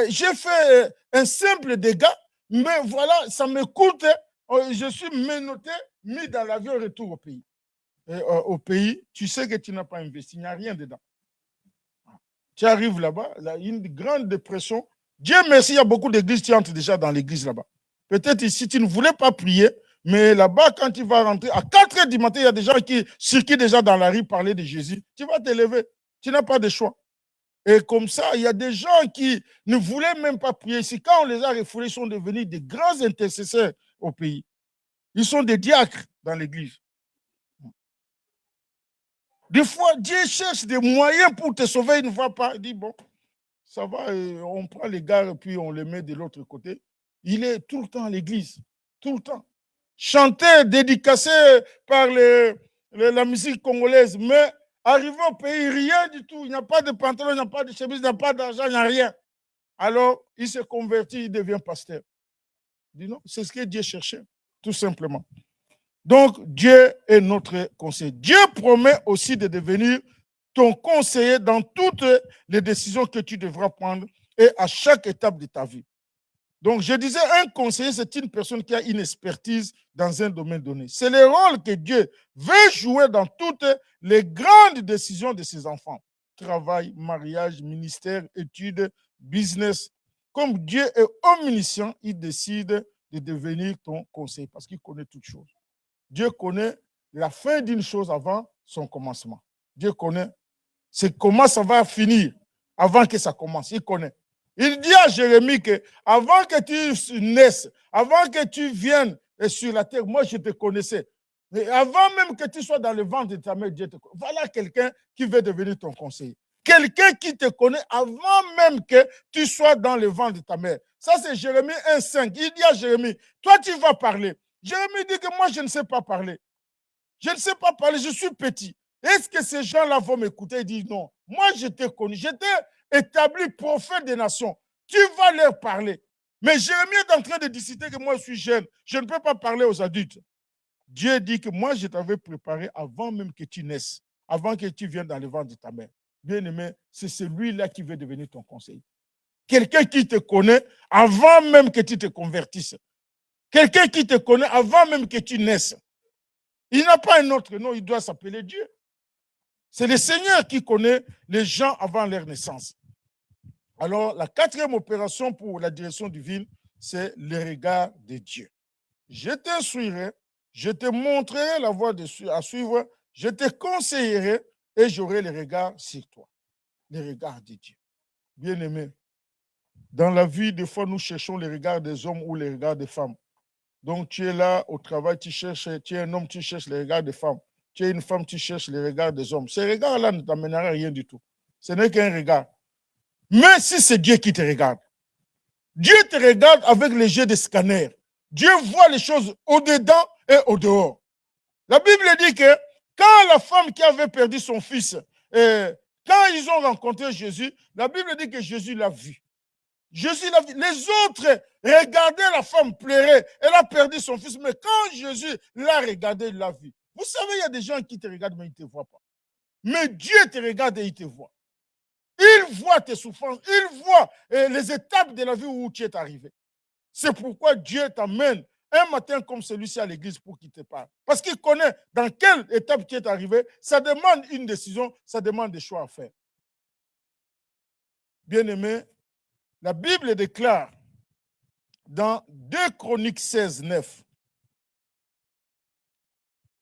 j'ai fait un simple dégât, mais voilà, ça me coûte. Je suis menotté, mis dans l'avion, retour au pays. Au pays, tu sais que tu n'as pas investi, il n'y a rien dedans. Tu arrives là-bas, là, une grande dépression. Dieu merci, il y a beaucoup d'églises qui entrent déjà dans l'église là-bas. Peut-être ici, tu ne voulais pas prier, mais là-bas, quand tu vas rentrer, à 4 h du matin, il y a des gens qui circulent déjà dans la rue parler de Jésus. Tu vas te lever. Tu n'as pas de choix. Et comme ça, il y a des gens qui ne voulaient même pas prier. Ici, quand on les a refoulés, ils sont devenus des grands intercesseurs au pays. Ils sont des diacres dans l'église. Des fois, Dieu cherche des moyens pour te sauver, il ne va pas. Il dit, bon, ça va, on prend les gars et puis on les met de l'autre côté. Il est tout le temps à l'église, tout le temps. Chanté, dédicacé par la musique congolaise, mais arrivé au pays, rien du tout. Il n'y a pas de pantalon, il n'y a pas de chemise, il n'y a pas d'argent, il n'y a rien. Alors, il se convertit, il devient pasteur. Dis non, c'est ce que Dieu cherchait, tout simplement. Donc, Dieu est notre conseiller. Dieu promet aussi de devenir ton conseiller dans toutes les décisions que tu devras prendre et à chaque étape de ta vie. Donc, je disais, un conseiller, c'est une personne qui a une expertise dans un domaine donné. C'est le rôle que Dieu veut jouer dans toutes les grandes décisions de ses enfants. Travail, mariage, ministère, études, business. Comme Dieu est omniscient, il décide de devenir ton conseiller parce qu'il connaît toutes choses. Dieu connaît la fin d'une chose avant son commencement. Dieu connaît comment ça va finir avant que ça commence. Il connaît. Il dit à Jérémie que avant que tu naisses, avant que tu viennes sur la terre, moi je te connaissais. Mais avant même que tu sois dans le ventre de ta mère, Dieu te connaît. Voilà quelqu'un qui veut devenir ton conseiller. Quelqu'un qui te connaît avant même que tu sois dans le ventre de ta mère. Ça, c'est Jérémie 1,5. Il dit à Jérémie, toi tu vas parler. Jérémie dit que moi je ne sais pas parler. Je ne sais pas parler, je suis petit. Est-ce que ces gens-là vont m'écouter? Il dit non. Moi je t'ai connu, j'étais établi prophète des nations. Tu vas leur parler. Mais Jérémie est en train de décider que moi je suis jeune. Je ne peux pas parler aux adultes. Dieu dit que moi je t'avais préparé avant même que tu naisses, avant que tu viennes dans le ventre de ta mère. Bien-aimé, c'est celui-là qui veut devenir ton conseiller. Quelqu'un qui te connaît avant même que tu te convertisses. Quelqu'un qui te connaît avant même que tu naisses. Il n'a pas un autre nom, il doit s'appeler Dieu. C'est le Seigneur qui connaît les gens avant leur naissance. Alors, la quatrième opération pour la direction divine, c'est le regard de Dieu. Je t'instruirai, je te montrerai la voie à suivre, je te conseillerai et j'aurai le regard sur toi. Le regard de Dieu. Bien-aimé, dans la vie, des fois, nous cherchons le regard des hommes ou le regard des femmes. Donc, tu es là au travail, tu es un homme, tu cherches le regard des femmes. Tu es une femme, tu cherches le regard des hommes. Ce regard-là ne t'amènera rien du tout. Ce n'est qu'un regard. Mais si c'est Dieu qui te regarde, Dieu te regarde avec les yeux de scanner. Dieu voit les choses au-dedans et au-dehors. La Bible dit que quand la femme qui avait perdu son fils, quand ils ont rencontré Jésus, la Bible dit que Jésus l'a vu. Jésus l'a vu. Les autres regardaient la femme pleurer. Elle a perdu son fils. Mais quand Jésus l'a regardé, il l'a vu. Vous savez, il y a des gens qui te regardent, mais ils ne te voient pas. Mais Dieu te regarde et il te voit. Il voit tes souffrances. Il voit les étapes de la vie où tu es arrivé. C'est pourquoi Dieu t'amène un matin comme celui-ci à l'église pour qu'il te parle. Parce qu'il connaît dans quelle étape tu es arrivé. Ça demande une décision, ça demande des choix à faire. Bien-aimé, la Bible déclare dans 2 Chroniques 16, 9.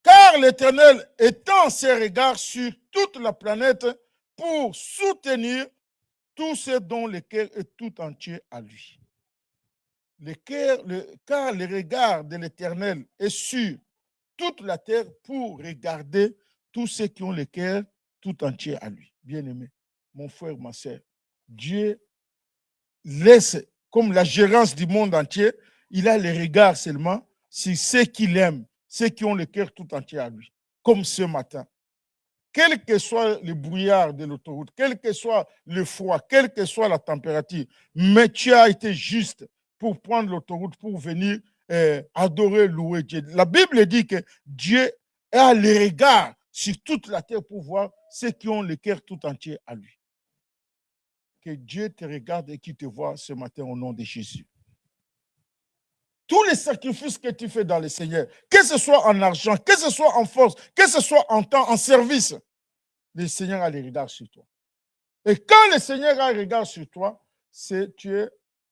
Car l'Éternel étend ses regards sur toute la planète pour soutenir tous ceux dont le cœur est tout entier à lui. Car le regard de l'Éternel est sur toute la terre pour regarder tous ceux qui ont le cœur tout entier à lui. Bien-aimé, mon frère, ma soeur, Dieu laisse comme la gérance du monde entier, il a le regard seulement sur ceux qu'il aime, ceux qui ont le cœur tout entier à lui. Comme ce matin. Quel que soit le brouillard de l'autoroute, quel que soit le froid, quelle que soit la température, mais tu as été juste pour prendre l'autoroute, pour venir adorer, louer Dieu. La Bible dit que Dieu a le regard sur toute la terre pour voir ceux qui ont le cœur tout entier à lui. Que Dieu te regarde et qu'il te voit ce matin au nom de Jésus. Tous les sacrifices que tu fais dans le Seigneur, que ce soit en argent, que ce soit en force, que ce soit en temps, en service, le Seigneur a le regard sur toi. Et quand le Seigneur a le regard sur toi, c'est tu es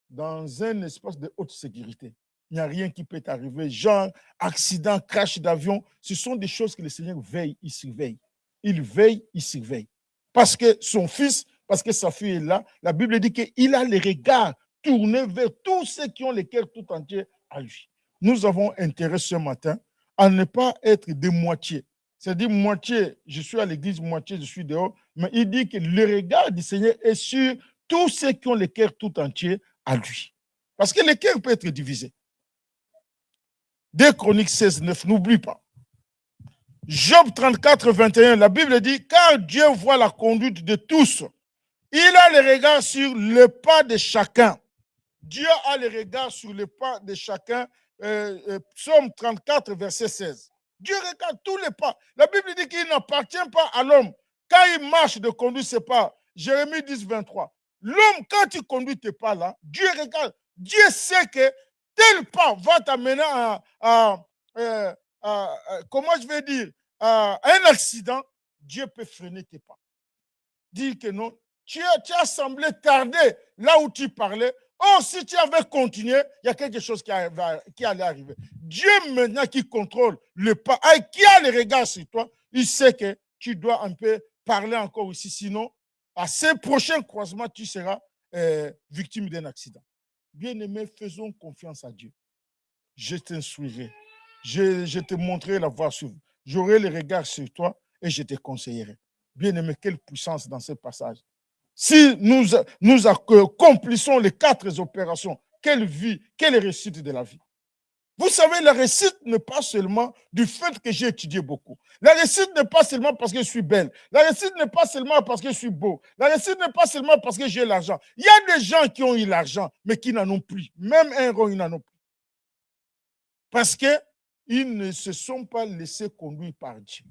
dans un espace de haute sécurité. Il n'y a rien qui peut t'arriver. Genre, accident, crash d'avion, ce sont des choses que le Seigneur veille, il surveille. Il veille, il surveille. Parce que son fils, parce que sa fille est là, la Bible dit qu'il a le regard tourné vers tous ceux qui ont le cœur tout entier à lui. Nous avons intérêt ce matin à ne pas être de moitié. C'est-à-dire moitié, je suis à l'église, moitié, je suis dehors. Mais il dit que le regard du Seigneur est sur tous ceux qui ont le cœur tout entier à lui. Parce que le cœur peut être divisé. 2 Chroniques 16, 9, n'oublie pas. Job 34, 21, la Bible dit, car Dieu voit la conduite de tous. Il a le regard sur le pas de chacun. Dieu a le regard sur le pas de chacun. Psaume 34, verset 16. Dieu regarde tous les pas. La Bible dit qu'il n'appartient pas à l'homme. Quand il marche de conduire ses pas, Jérémie 10, 23. L'homme, quand tu conduis tes pas là, Dieu regarde. Dieu sait que tel pas va t'amener comment je vais dire, à un accident. Dieu peut freiner tes pas. Dire que non, tu as semblé tarder là où tu parlais. Or, si tu avais continué, il y a quelque chose qui allait arriver. Dieu, maintenant, qui contrôle le pas, qui a le regard sur toi, il sait que tu dois un peu parler encore ici. Sinon, à ces prochains croisements, tu seras victime d'un accident. Bien-aimé, faisons confiance à Dieu. Je t'instruirai. Je te montrerai la voie suivante. J'aurai le regard sur toi et je te conseillerai. Bien-aimé, quelle puissance dans ce passage. Si nous accomplissons les 4 opérations, quelle vie, quelle réussite de la vie. Vous savez, la réussite n'est pas seulement du fait que j'ai étudié beaucoup. La réussite n'est pas seulement parce que je suis belle. La réussite n'est pas seulement parce que je suis beau. La réussite n'est pas seulement parce que j'ai l'argent. Il y a des gens qui ont eu l'argent, mais qui n'en ont plus. Même un rond, ils n'en ont plus. Parce qu'ils ne se sont pas laissés conduire par Dieu.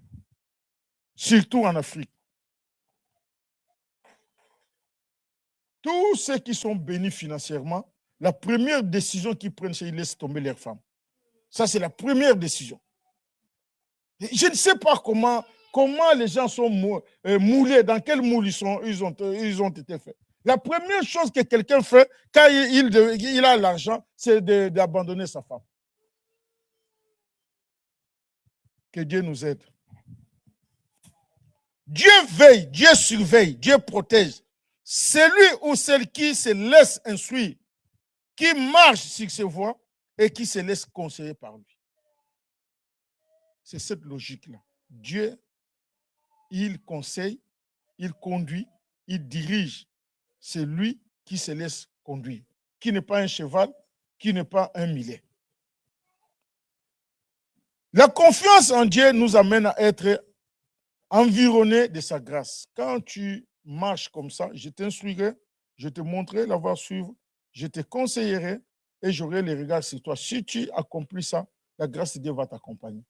Surtout en Afrique. Tous ceux qui sont bénis financièrement, la première décision qu'ils prennent, c'est qu'ils laissent tomber leurs femmes. Ça, c'est la première décision. Je ne sais pas comment les gens sont moulés, dans quel moule ils ont été faits. La première chose que quelqu'un fait quand il a l'argent, c'est d'abandonner sa femme. Que Dieu nous aide. Dieu veille, Dieu surveille, Dieu protège. Celui ou celle qui se laisse instruire, qui marche sur ses voies et qui se laisse conseiller par lui. C'est cette logique-là. Dieu, il conseille, il conduit, il dirige. C'est lui qui se laisse conduire, qui n'est pas un cheval, qui n'est pas un mulet. La confiance en Dieu nous amène à être environnés de sa grâce. Quand tu marches comme ça, je t'instruirai, je te montrerai la voie à suivre, je te conseillerai et j'aurai les regards sur toi. Si tu accomplis ça, la grâce de Dieu va t'accompagner.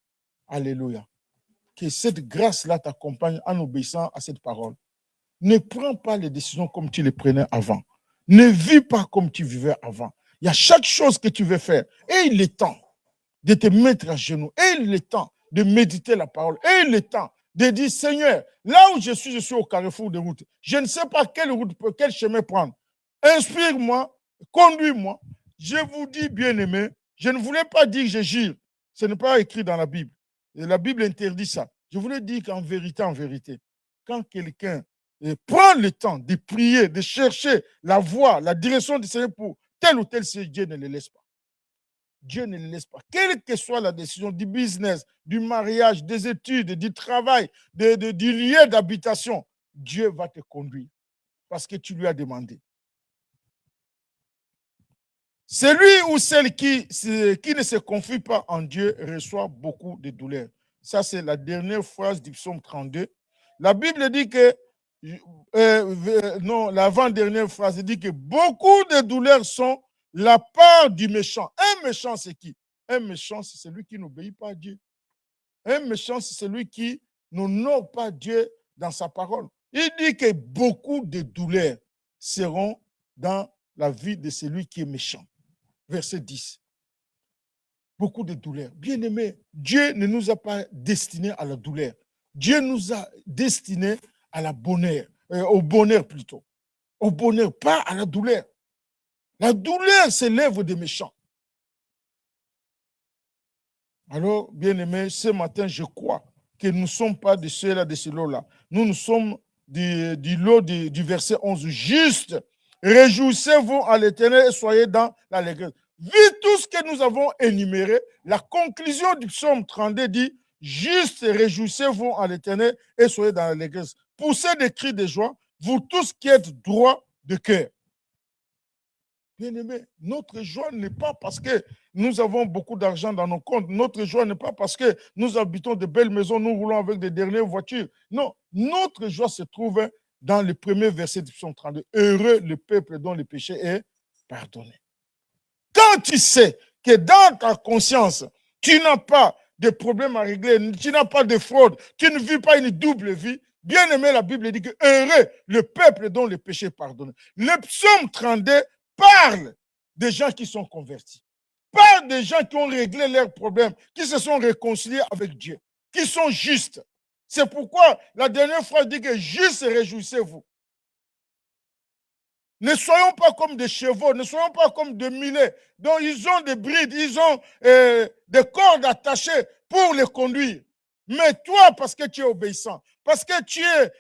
Alléluia. Que cette grâce-là t'accompagne en obéissant à cette parole. Ne prends pas les décisions comme tu les prenais avant. Ne vis pas comme tu vivais avant. Il y a chaque chose que tu veux faire. Et il est temps de te mettre à genoux. Et il est temps de méditer la parole. Et il est temps de dire, Seigneur, là où je suis au carrefour de route. Je ne sais pas quelle route, quel chemin prendre. Inspire-moi, conduis-moi. Je vous dis, bien-aimé, je ne voulais pas dire que je gire. Ce n'est pas écrit dans la Bible. Et la Bible interdit ça. Je voulais dire qu'en vérité, quand quelqu'un prend le temps de prier, de chercher la voie, la direction du Seigneur pour tel ou tel sujet, Dieu ne le laisse pas. Dieu ne le laisse pas. Quelle que soit la décision du business, du mariage, des études, du travail, du lieu d'habitation, Dieu va te conduire parce que tu lui as demandé. Celui ou celle qui ne se confie pas en Dieu reçoit beaucoup de douleurs. Ça, c'est la dernière phrase du psaume 32. La Bible dit que, non, l'avant-dernière phrase dit que beaucoup de douleurs sont la part du méchant. Un méchant, c'est qui? Un méchant, c'est celui qui n'obéit pas à Dieu. Un méchant, c'est celui qui n'honore pas Dieu dans sa parole. Il dit que beaucoup de douleurs seront dans la vie de celui qui est méchant. Verset 10. Beaucoup de douleurs. Bien-aimés, Dieu ne nous a pas destinés à la douleur. Dieu nous a destinés à la bonheur, au bonheur plutôt. Au bonheur, pas à la douleur. La douleur, c'est l'œuvre des méchants. Alors, bien-aimés, ce matin, je crois que nous ne sommes pas de ceux-là, de ce lot-là. Nous sommes du lot du verset 11. Juste, réjouissez-vous à l'Éternel et soyez dans l'allégresse. Vu tout ce que nous avons énuméré, la conclusion du psaume 32 dit, juste, réjouissez-vous à l'Éternel et soyez dans l'allégresse. Poussez des cris de joie, vous tous qui êtes droits de cœur. Bien-aimé, notre joie n'est pas parce que nous avons beaucoup d'argent dans nos comptes. Notre joie n'est pas parce que nous habitons de belles maisons, nous roulons avec des dernières voitures. Non, notre joie se trouve dans le premier verset du psaume 32. Heureux le peuple dont le péché est pardonné. Quand tu sais que dans ta conscience, tu n'as pas de problème à régler, tu n'as pas de fraude, tu ne vis pas une double vie, bien aimé, la Bible dit que heureux le peuple dont le péché est pardonné. Le psaume 32 parle des gens qui sont convertis, parle des gens qui ont réglé leurs problèmes, qui se sont réconciliés avec Dieu, qui sont justes. C'est pourquoi la dernière phrase dit que juste réjouissez-vous. Ne soyons pas comme des chevaux, ne soyons pas comme des mulets. Donc, ils ont des brides, ils ont des cordes attachées pour les conduire. Mais toi, parce que tu es obéissant, parce que tu es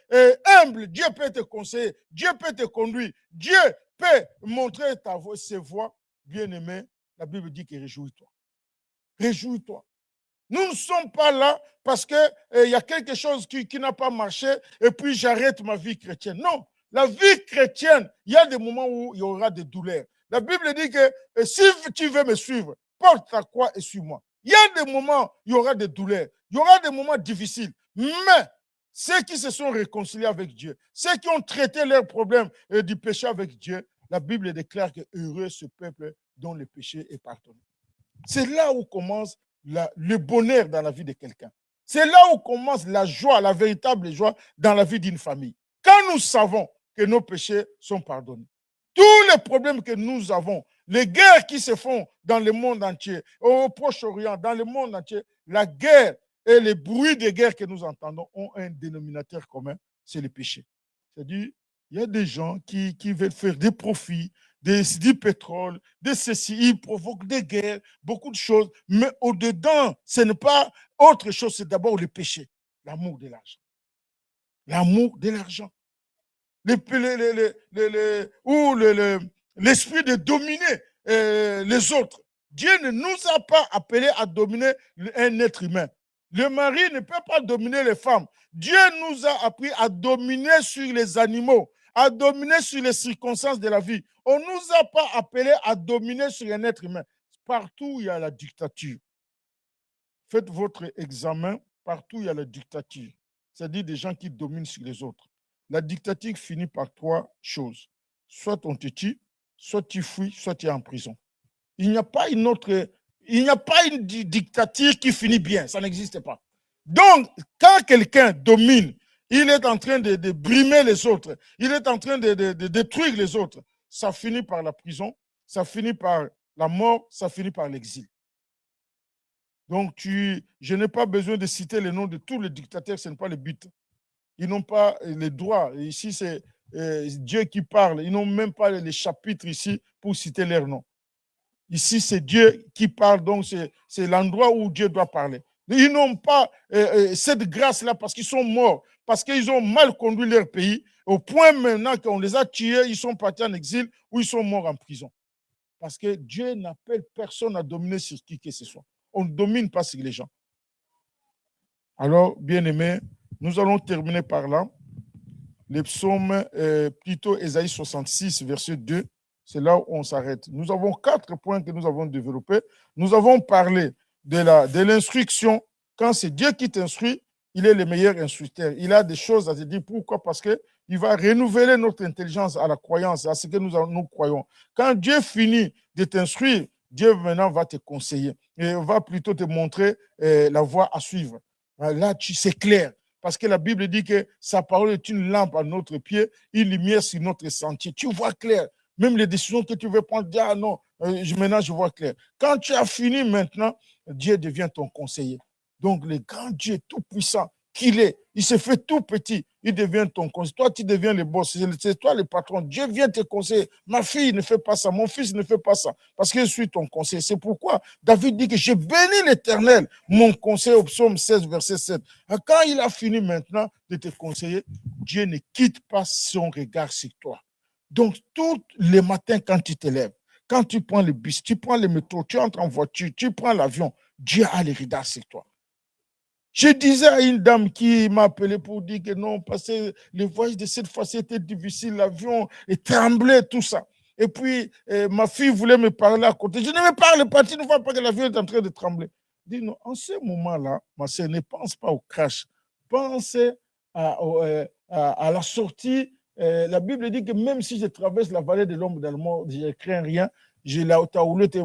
humble, Dieu peut te conseiller, Dieu peut te conduire, Dieu peut montrer ses voies. Bien-aimé, la Bible dit que réjouis-toi. Réjouis-toi. Nous ne sommes pas là parce qu'il y a quelque chose qui n'a pas marché et puis j'arrête ma vie chrétienne. Non. La vie chrétienne, il y a des moments où il y aura des douleurs. La Bible dit que si tu veux me suivre, porte ta croix et suis-moi. Il y a des moments où il y aura des douleurs, il y aura des moments difficiles. Mais ceux qui se sont réconciliés avec Dieu, ceux qui ont traité leurs problèmes du péché avec Dieu, la Bible déclare que heureux ce peuple dont le péché est pardonné. C'est là où commence le bonheur dans la vie de quelqu'un. C'est là où commence la joie, la véritable joie dans la vie d'une famille. Quand nous savons que nos péchés sont pardonnés. Tous les problèmes que nous avons, les guerres qui se font dans le monde entier, au Proche-Orient, dans le monde entier, la guerre et les bruits de guerre que nous entendons ont un dénominateur commun, c'est le péché. C'est-à-dire, il y a des gens qui veulent faire des profits, du pétrole, de ceci, ils provoquent des guerres, beaucoup de choses, mais au-dedans, ce n'est pas autre chose, c'est d'abord le péché, l'amour de l'argent. L'amour de l'argent. L'esprit de dominer les autres. Dieu ne nous a pas appelés à dominer un être humain. Le mari ne peut pas dominer les femmes. Dieu nous a appris à dominer sur les animaux, à dominer sur les circonstances de la vie. On ne nous a pas appelés à dominer sur un être humain. Partout, il y a la dictature. Faites votre examen. Partout, il y a la dictature. C'est-à-dire des gens qui dominent sur les autres. La dictature finit par trois choses. Soit on te tue, soit tu fuis, soit tu es en prison. Il n'y a pas une dictature qui finit bien. Ça n'existe pas. Donc, quand quelqu'un domine, il est en train de brimer les autres. Il est en train de détruire les autres. Ça finit par la prison, ça finit par la mort, ça finit par l'exil. Donc, je n'ai pas besoin de citer les noms de tous les dictateurs, ce n'est pas le but. Ils n'ont pas les droits. Ici, c'est Dieu qui parle. Ils n'ont même pas les chapitres ici pour citer leurs noms. Ici, c'est Dieu qui parle, donc c'est l'endroit où Dieu doit parler. Ils n'ont pas cette grâce-là parce qu'ils sont morts, parce qu'ils ont mal conduit leur pays, au point maintenant qu'on les a tués, ils sont partis en exil ou ils sont morts en prison. Parce que Dieu n'appelle personne à dominer sur qui que ce soit. On ne domine pas sur les gens. Alors, bien-aimés, nous allons terminer par là. Les psaumes, plutôt Ésaïe 66, verset 2, c'est là où on s'arrête. Nous avons 4 points que nous avons développés. Nous avons parlé de l'instruction. Quand c'est Dieu qui t'instruit, il est le meilleur instructeur. Il a des choses à te dire. Pourquoi? Parce qu'il va renouveler notre intelligence à la croyance, à ce que nous croyons. Quand Dieu finit de t'instruire, Dieu maintenant va te conseiller et va plutôt te montrer la voie à suivre. Là, c'est clair. Parce que la Bible dit que sa parole est une lampe à notre pied, une lumière sur notre sentier. Tu vois clair. Même les décisions que tu veux prendre, dis, ah non, maintenant je vois clair. Quand tu as fini maintenant, Dieu devient ton conseiller. Donc le grand Dieu tout-puissant qu'il est, il se fait tout petit, il devient ton conseiller. Toi, tu deviens le boss, c'est toi le patron. Dieu vient te conseiller. Ma fille ne fait pas ça, mon fils ne fait pas ça, parce que je suis ton conseiller. C'est pourquoi David dit que je bénis l'Éternel, mon conseiller au psaume 16, verset 7. Quand il a fini maintenant de te conseiller, Dieu ne quitte pas son regard sur toi. Donc, tous les matins, quand tu te lèves, quand tu prends le bus, tu prends le métro, tu entres en voiture, tu prends l'avion, Dieu a le regard sur toi. Je disais à une dame qui m'a appelé pour dire que non, parce que le voyage de cette fois-ci était difficile, l'avion tremblait, tout ça. Et puis, ma fille voulait me parler à côté. Je ne me parle pas, tu ne vois pas que l'avion est en train de trembler. Je dis non, en ce moment-là, ma soeur, ne pense pas au crash. Pense à la sortie. La Bible dit que même si je traverse la vallée de l'ombre de la mort, je ne crains rien. J'ai la houlette et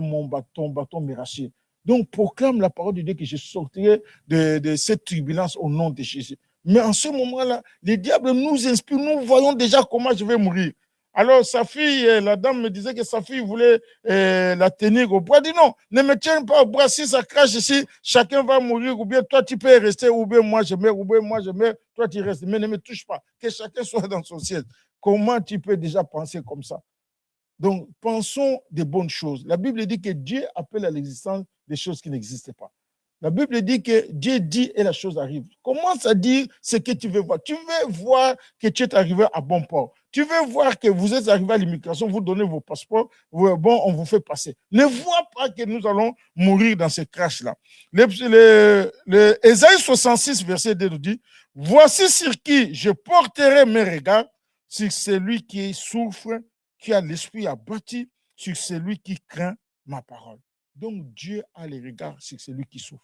ton bâton m'irachit. Donc, proclame la parole de Dieu que je sortirai de cette turbulence au nom de Jésus. Mais en ce moment-là, le diable nous inspire, nous voyons déjà comment je vais mourir. Alors, sa fille, la dame me disait que sa fille voulait la tenir au bras. Elle dit non, ne me tiens pas au bras, si ça crache ici, chacun va mourir, ou bien toi tu peux rester, ou bien moi je meurs, ou bien moi je meurs, toi tu restes. Mais ne me touche pas, que chacun soit dans son siège. Comment tu peux déjà penser comme ça? Donc, pensons des bonnes choses. La Bible dit que Dieu appelle à l'existence des choses qui n'existent pas. La Bible dit que Dieu dit et la chose arrive. Commence à dire ce que tu veux voir. Tu veux voir que tu es arrivé à bon port. Tu veux voir que vous êtes arrivé à l'immigration, vous donnez vos passeports, bon, on vous fait passer. Ne vois pas que nous allons mourir dans ce crash-là. Ésaïe 66, verset 2 nous dit, « Voici sur qui je porterai mes regards, sur celui qui souffre, qui a l'esprit abattu, sur celui qui craint ma parole. » Donc Dieu a les regards sur celui qui souffre.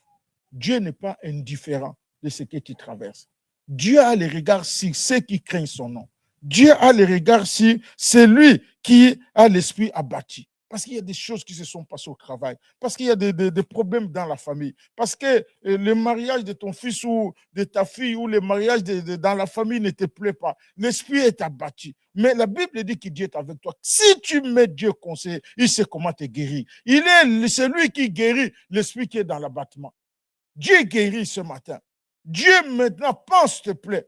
Dieu n'est pas indifférent de ce que tu traverses. Dieu a les regards sur ceux qui craignent son nom. Dieu a les regards sur celui qui a l'esprit abattu. Parce qu'il y a des choses qui se sont passées au travail, parce qu'il y a des problèmes dans la famille, parce que le mariage de ton fils ou de ta fille ou le mariage dans la famille ne te plaît pas. L'esprit est abattu. Mais la Bible dit que Dieu est avec toi. Si tu mets Dieu conseiller, il sait comment te guérir. Il est celui qui guérit l'esprit qui est dans l'abattement. Dieu guérit ce matin. Dieu maintenant pense, s'il te plaît.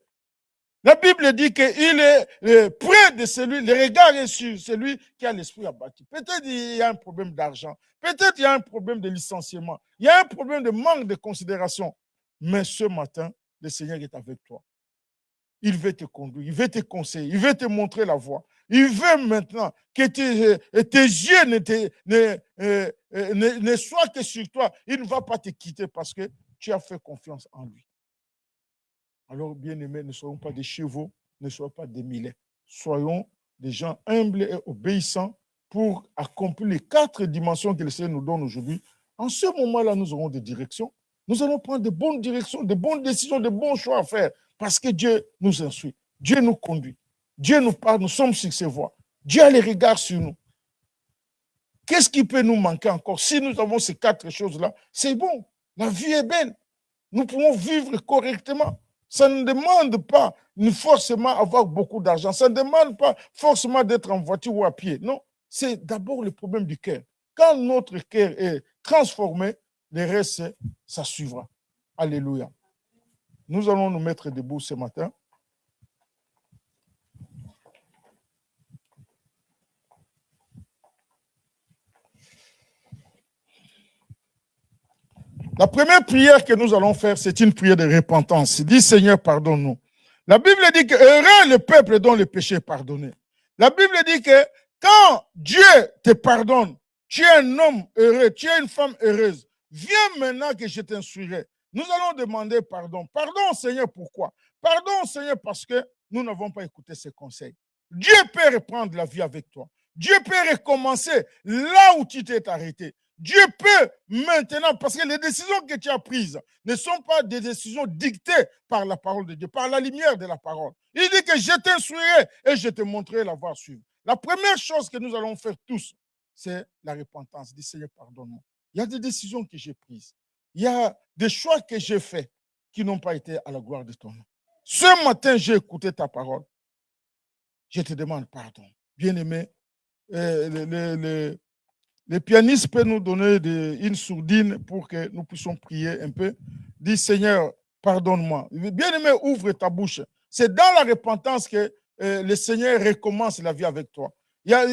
La Bible dit qu'il est près de celui, le regard est sur celui qui a l'esprit abattu. Peut-être il y a un problème d'argent, peut-être il y a un problème de licenciement, il y a un problème de manque de considération. Mais ce matin, le Seigneur est avec toi. Il veut te conduire, il veut te conseiller, il veut te montrer la voie. Il veut maintenant que tes yeux ne soient que sur toi. Il ne va pas te quitter parce que tu as fait confiance en lui. Alors, bien-aimés, ne soyons pas des chevaux, ne soyons pas des milets. Soyons des gens humbles et obéissants pour accomplir les 4 dimensions que le Seigneur nous donne aujourd'hui. En ce moment-là, nous aurons des directions. Nous allons prendre de bonnes directions, de bonnes décisions, de bons choix à faire parce que Dieu nous instruit. Dieu nous conduit. Dieu nous parle, nous sommes sur ses voies. Dieu a les regards sur nous. Qu'est-ce qui peut nous manquer encore? Si nous avons ces 4 choses-là, c'est bon. La vie est belle. Nous pouvons vivre correctement. Ça ne demande pas forcément avoir beaucoup d'argent. Ça ne demande pas forcément d'être en voiture ou à pied. Non, c'est d'abord le problème du cœur. Quand notre cœur est transformé, le reste, ça suivra. Alléluia. Nous allons nous mettre debout ce matin. La première prière que nous allons faire, c'est une prière de repentance. Dis Seigneur, pardonne-nous. La Bible dit que heureux le peuple dont le péché est pardonné. La Bible dit que quand Dieu te pardonne, tu es un homme heureux, tu es une femme heureuse. Viens maintenant que je t'instruirai. Nous allons demander pardon. Pardon, Seigneur, pourquoi? Pardon, Seigneur, parce que nous n'avons pas écouté ses conseils. Dieu peut reprendre la vie avec toi. Dieu peut recommencer là où tu t'es arrêté. Dieu peut maintenant, parce que les décisions que tu as prises ne sont pas des décisions dictées par la parole de Dieu, par la lumière de la parole. Il dit que je t'instruirai et je te montrerai la voie à suivre. La première chose que nous allons faire tous, c'est la repentance. Dis Seigneur, pardonne-moi. Il y a des décisions que j'ai prises. Il y a des choix que j'ai faits qui n'ont pas été à la gloire de ton nom. Ce matin, j'ai écouté ta parole. Je te demande pardon. Bien-aimé, le pianiste peut nous donner une sourdine pour que nous puissions prier un peu. Dis Seigneur, pardonne-moi. Bien-aimé, ouvre ta bouche. C'est dans la repentance que le Seigneur recommence la vie avec toi.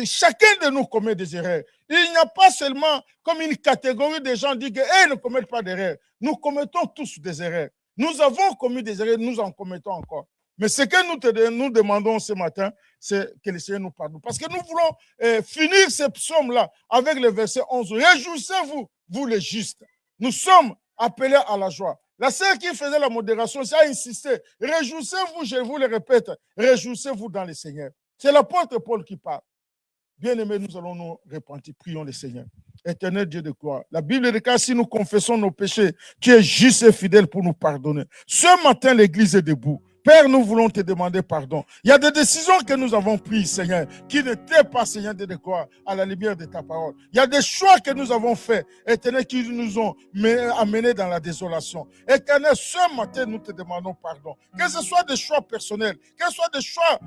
Chacun de nous commet des erreurs. Il n'y a pas seulement comme une catégorie de gens qui disent qu'ils ne commettent pas d'erreurs. Nous commettons tous des erreurs. Nous avons commis des erreurs, nous en commettons encore. Mais ce que nous demandons ce matin, c'est que le Seigneur nous pardonne. Parce que nous voulons finir ce psaume-là avec le verset 11. Réjouissez-vous, vous les justes. Nous sommes appelés à la joie. La sœur qui faisait la modération, ça a insisté. Réjouissez-vous, je vous le répète, réjouissez-vous dans le Seigneur. C'est l'apôtre Paul qui parle. Bien-aimés, nous allons nous repentir. Prions le Seigneur. Éternel Dieu de gloire. La Bible dit que si nous confessons nos péchés, tu es juste et fidèle pour nous pardonner. Ce matin, l'Église est debout. Père, nous voulons te demander pardon. Il y a des décisions que nous avons prises, Seigneur, qui n'étaient pas, Seigneur, de quoi, à la lumière de ta parole. Il y a des choix que nous avons faits, Éternel, qui nous ont amenés dans la désolation. Éternel, ce matin, nous te demandons pardon. Que ce soit des choix personnels, que ce soit des choix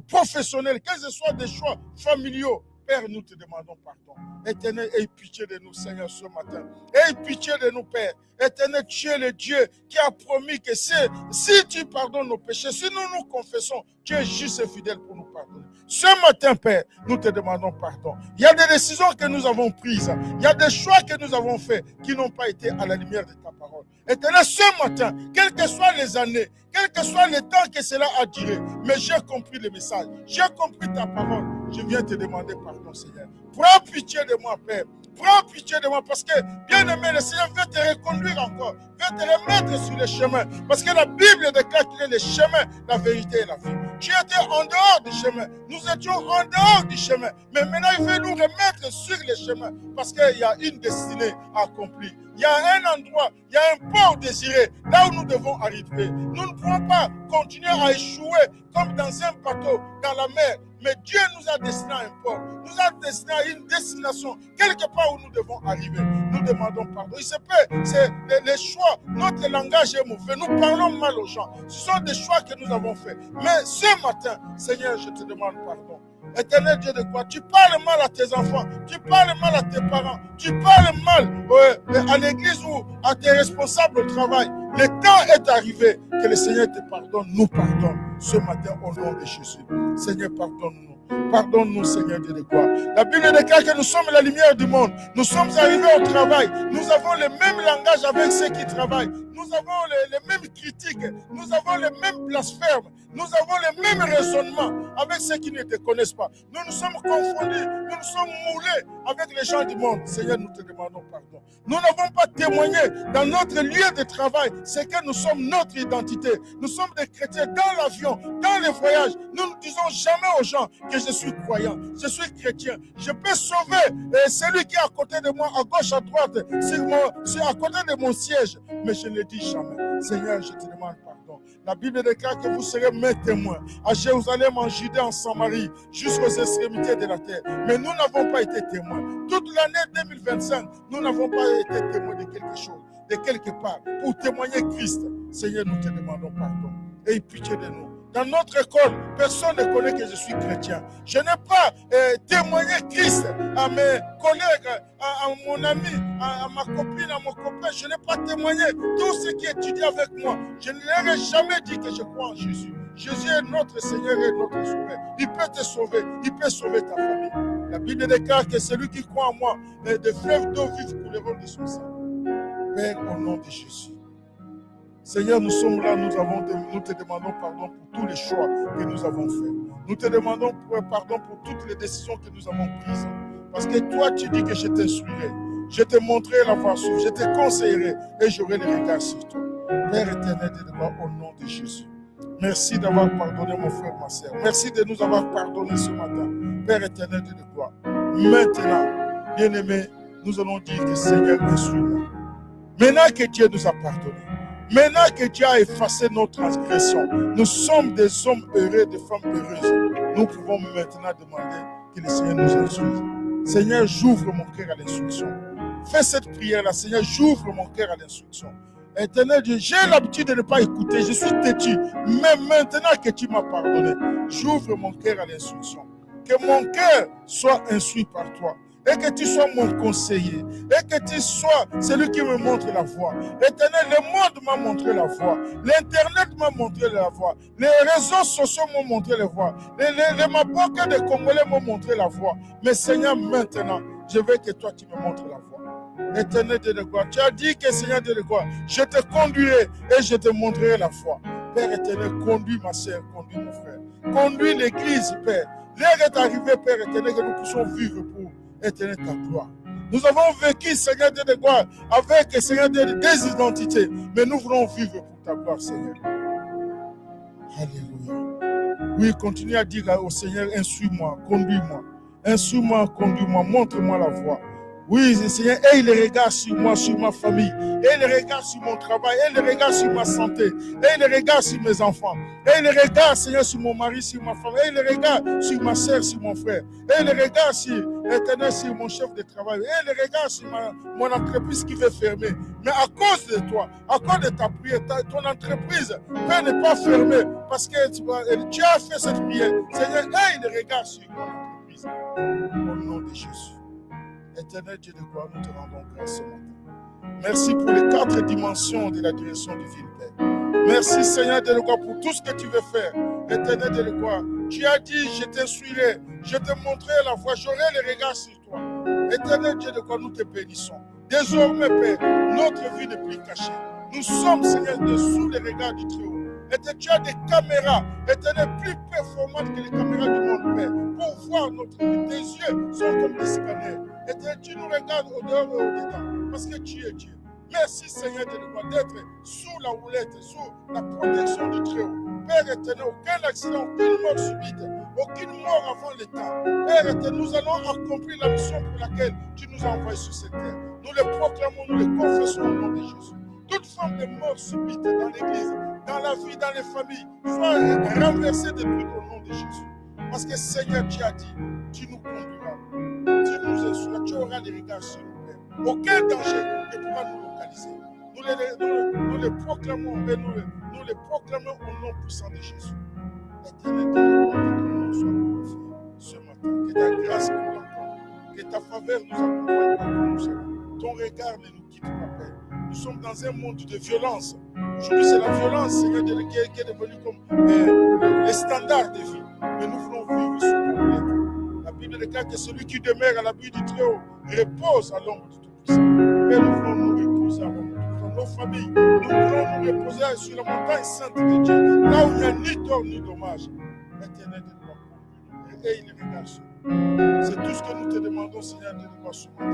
professionnels, que ce soit des choix familiaux. Père, nous te demandons pardon. Éternel, aie pitié de nous, Seigneur, ce matin. Aie pitié de nous, Père. Éternel, tu es le Dieu qui a promis que si tu pardonnes nos péchés, si nous nous confessons, tu es juste et fidèle pour nous pardonner. Ce matin, Père, nous te demandons pardon. Il y a des décisions que nous avons prises. Il y a des choix que nous avons faits qui n'ont pas été à la lumière de ta parole. Éternel, ce matin, quelles que soient les années, quel que soit le temps que cela a duré, mais j'ai compris le message, j'ai compris ta parole. Je viens te demander pardon, Seigneur. Prends pitié de moi, Père. Prends pitié de moi parce que, bien aimé, le Seigneur veut te reconduire encore, veut te remettre sur le chemin. Parce que la Bible déclare qu'il est le chemin, la vérité et la vie. Tu étais en dehors du chemin. Nous étions en dehors du chemin. Mais maintenant, il veut nous remettre sur le chemin parce qu'il y a une destinée à accomplir. Il y a un endroit, il y a un port désiré, là où nous devons arriver. Nous ne pouvons pas continuer à échouer comme dans un bateau, dans la mer. Mais Dieu nous a destiné à un port, nous a destiné à une destination, quelque part où nous devons arriver. Nous demandons pardon. Il se peut, c'est les choix, notre langage est mauvais, nous parlons mal aux gens. Ce sont des choix que nous avons faits. Mais ce matin, Seigneur, je te demande pardon. Éternel Dieu de quoi? Tu parles mal à tes enfants, tu parles mal à tes parents, tu parles mal à l'église ou à tes responsables au travail. Le temps est arrivé que le Seigneur te pardonne, nous pardonne ce matin au nom de Jésus. Seigneur, pardonne-nous. Pardonne-nous, Seigneur Dieu de gloire. La Bible déclare que nous sommes la lumière du monde. Nous sommes arrivés au travail. Nous avons le même langage avec ceux qui travaillent. Nous avons les mêmes critiques. Nous avons les mêmes blasphèmes. Nous avons les mêmes raisonnements avec ceux qui ne te connaissent pas. Nous nous sommes confondus. Nous nous sommes moulés avec les gens du monde. Seigneur, nous te demandons pardon. Nous n'avons pas témoigné dans notre lieu de travail. C'est que nous sommes notre identité. Nous sommes des chrétiens dans l'avion, dans les voyages. Nous ne disons jamais aux gens que je suis croyant, je suis chrétien. Je peux sauver celui qui est à côté de moi, à gauche, à droite, à côté de mon siège. Mais je ne le dis jamais. Seigneur, je te demande pardon. La Bible déclare que vous serez mes témoins à Jérusalem, en Judée, en Samarie, jusqu'aux extrémités de la terre. Mais nous n'avons pas été témoins. Toute l'année 2025, nous n'avons pas été témoins de quelque chose, de quelque part, pour témoigner Christ. Seigneur, nous te demandons pardon. Aie pitié de nous. Dans notre école, personne ne connaît que je suis chrétien. Je n'ai pas témoigné Christ à mes collègues, à mon ami, à ma copine, à mon copain. Je n'ai pas témoigné tous ceux qui étudient avec moi. Je ne leur ai jamais dit que je crois en Jésus. Jésus est notre Seigneur et notre Sauveur. Il peut te sauver. Il peut sauver ta famille. La Bible déclare que celui qui croit en moi, des fleuves d'eau vive couleront de son sang. Père, au nom de Jésus. Seigneur, nous sommes là, nous te demandons pardon pour tous les choix que nous avons faits. Nous te demandons pardon pour toutes les décisions que nous avons prises. Parce que toi, tu dis que je t'instruirai, je te montrerai la voie suivre, je te conseillerai et j'aurai le regard sur toi. Père éternel de gloire, au nom de Jésus. Merci d'avoir pardonné mon frère, ma soeur. Merci de nous avoir pardonné ce matin. Père éternel de gloire. Maintenant, bien-aimés, nous allons dire que Seigneur, instruis-moi. Maintenant que Dieu nous a pardonné, maintenant que Dieu a effacé nos transgressions, nous sommes des hommes heureux, des femmes heureuses. Nous pouvons maintenant demander que le Seigneur nous instruise. Seigneur, j'ouvre mon cœur à l'instruction. Fais cette prière-là, Seigneur, j'ouvre mon cœur à l'instruction. Éternel Dieu, j'ai l'habitude de ne pas écouter, je suis têtu. Mais maintenant que tu m'as pardonné, j'ouvre mon cœur à l'instruction. Que mon cœur soit instruit par toi. Et que tu sois mon conseiller. Et que tu sois celui qui me montre la voie. Éternel, le monde m'a montré la voie. L'Internet m'a montré la voie. Les réseaux sociaux m'ont montré la voie. Les mabokas des Congolais m'ont montré la voie. Mais Seigneur, maintenant, je veux que toi, tu me montres la voie. Éternel Dieu de gloire, tu as dit que Seigneur Dieu de gloire, je te conduirai et je te montrerai la voie. Père éternel, conduis ma soeur, conduis mon frère. Conduis l'église, Père. L'heure est arrivée, Père éternel, que nous puissions vivre pour éternel ta gloire. Nous avons vécu, Seigneur Dieu de gloire, avec, Seigneur Dieu, des identités. Mais nous voulons vivre pour ta gloire, Seigneur. Alléluia. Oui, continue à dire au Seigneur, instruis-moi, conduis-moi. Instruis-moi, conduis-moi, montre-moi la voie. Oui, Seigneur, aie le regard sur moi, sur ma famille. Aie le regard sur mon travail. Aie le regard sur ma santé. Aie le regard sur mes enfants. Aie le regard, Seigneur, sur mon mari, sur ma femme. Aie le regard sur ma soeur, sur mon frère. Aie le regard sur l'éternel, sur mon chef de travail. Aie le regard sur mon entreprise qui veut fermer. Mais à cause de toi, à cause de ta prière, ton entreprise peut ne pas fermer parce que tu as fait cette prière. Seigneur, aie le regard sur mon entreprise. Au nom de Jésus. Éternel Dieu de gloire, nous te rendons grâce ce matin. Merci pour les 4 dimensions de la direction divine, Père. Merci, Seigneur de gloire, pour tout ce que tu veux faire. Éternel de gloire, tu as dit, je t'instruirai, je te montrerai la voie, j'aurai le regard sur toi. Éternel Dieu de gloire, nous te bénissons. Désormais, Père, notre vie n'est plus cachée. Nous sommes, Seigneur, sous le regard du Très-Haut. Et tu as des caméras, éternel, plus performantes que les caméras du monde, Père, pour voir notre vie. Tes yeux sont comme des scanners. Éternel, tu nous regardes au dehors et au dedans, parce que tu es Dieu. Merci, Seigneur, de nous d'être sous la houlette, sous la protection du Très-Haut. Père éternel, aucun accident, aucune mort subite, aucune mort avant le temps. Père éternel, nous allons accomplir la mission pour laquelle tu nous as envoyés sur cette terre. Nous le proclamons, nous le confessons au nom de Jésus. Toute forme de mort subite dans l'église, dans la vie, dans les familles, soit renversée de tout au nom de Jésus. Parce que Seigneur, tu as dit, tu nous conduiras, tu nous instruiras, tu auras les regards sur nous, Père. Aucun danger ne pourra nous localiser. Nous les proclamons, mais nous les proclamons au nom puissant de Jésus. Éternel, que ton nom soit glorifié ce matin. Que ta grâce nous l'emporte, que ta faveur nous accompagne partout où nous sommes. Ton regard ne nous quitte pas, Père. Nous sommes dans un monde de violence. Aujourd'hui, c'est la violence, Seigneur, qui est devenue comme les standards de vie. Mais nous voulons vivre sous ton lettre. La Bible déclare que celui qui demeure à l'abri du Très-Haut repose à l'ombre du Tout-Puissant. Mais nous voulons nous reposer à l'ombre du Tout-Puissant. Nos familles, nous voulons nous reposer sur la montagne sainte de Dieu, là où il n'y a ni tort ni dommage. L'éternel de gloire conduit et il regarde sur nous. C'est tout ce que nous te demandons, Seigneur, de gloire ce matin.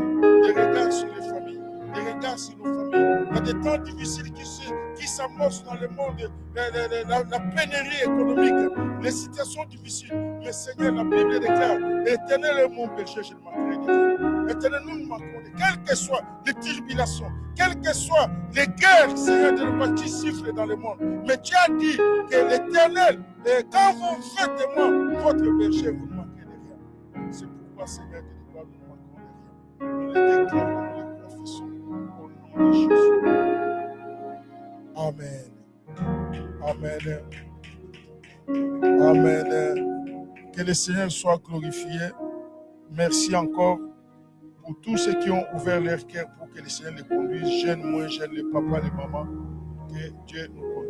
Les regards sur les familles. Les regards sur nos familles. Il y a des temps difficiles qui s'amorcent dans le monde, la pénurie économique, les situations difficiles. Mais Seigneur, la Bible déclare, Éternel est mon berger, je ne manquerai de rien. Éternel, nous ne manquons de, quelles que soient les tribulations, quelles que soient les guerres, Seigneur, de loi qui sifflent dans le monde. Mais tu as dit que l'Éternel, quand vous faites de moi votre berger, vous ne manquerez de rien. C'est pourquoi, Seigneur, de loi, nous ne manquons de rien. Nous les déclarons, nous les confessons. Au nom de Jésus. Amen. Amen. Amen. Que le Seigneur soit glorifié. Merci encore pour tous ceux qui ont ouvert leur cœur pour que le Seigneur les conduise. Jeunes, moins jeunes, les papas, les mamans. Que Dieu nous conduise.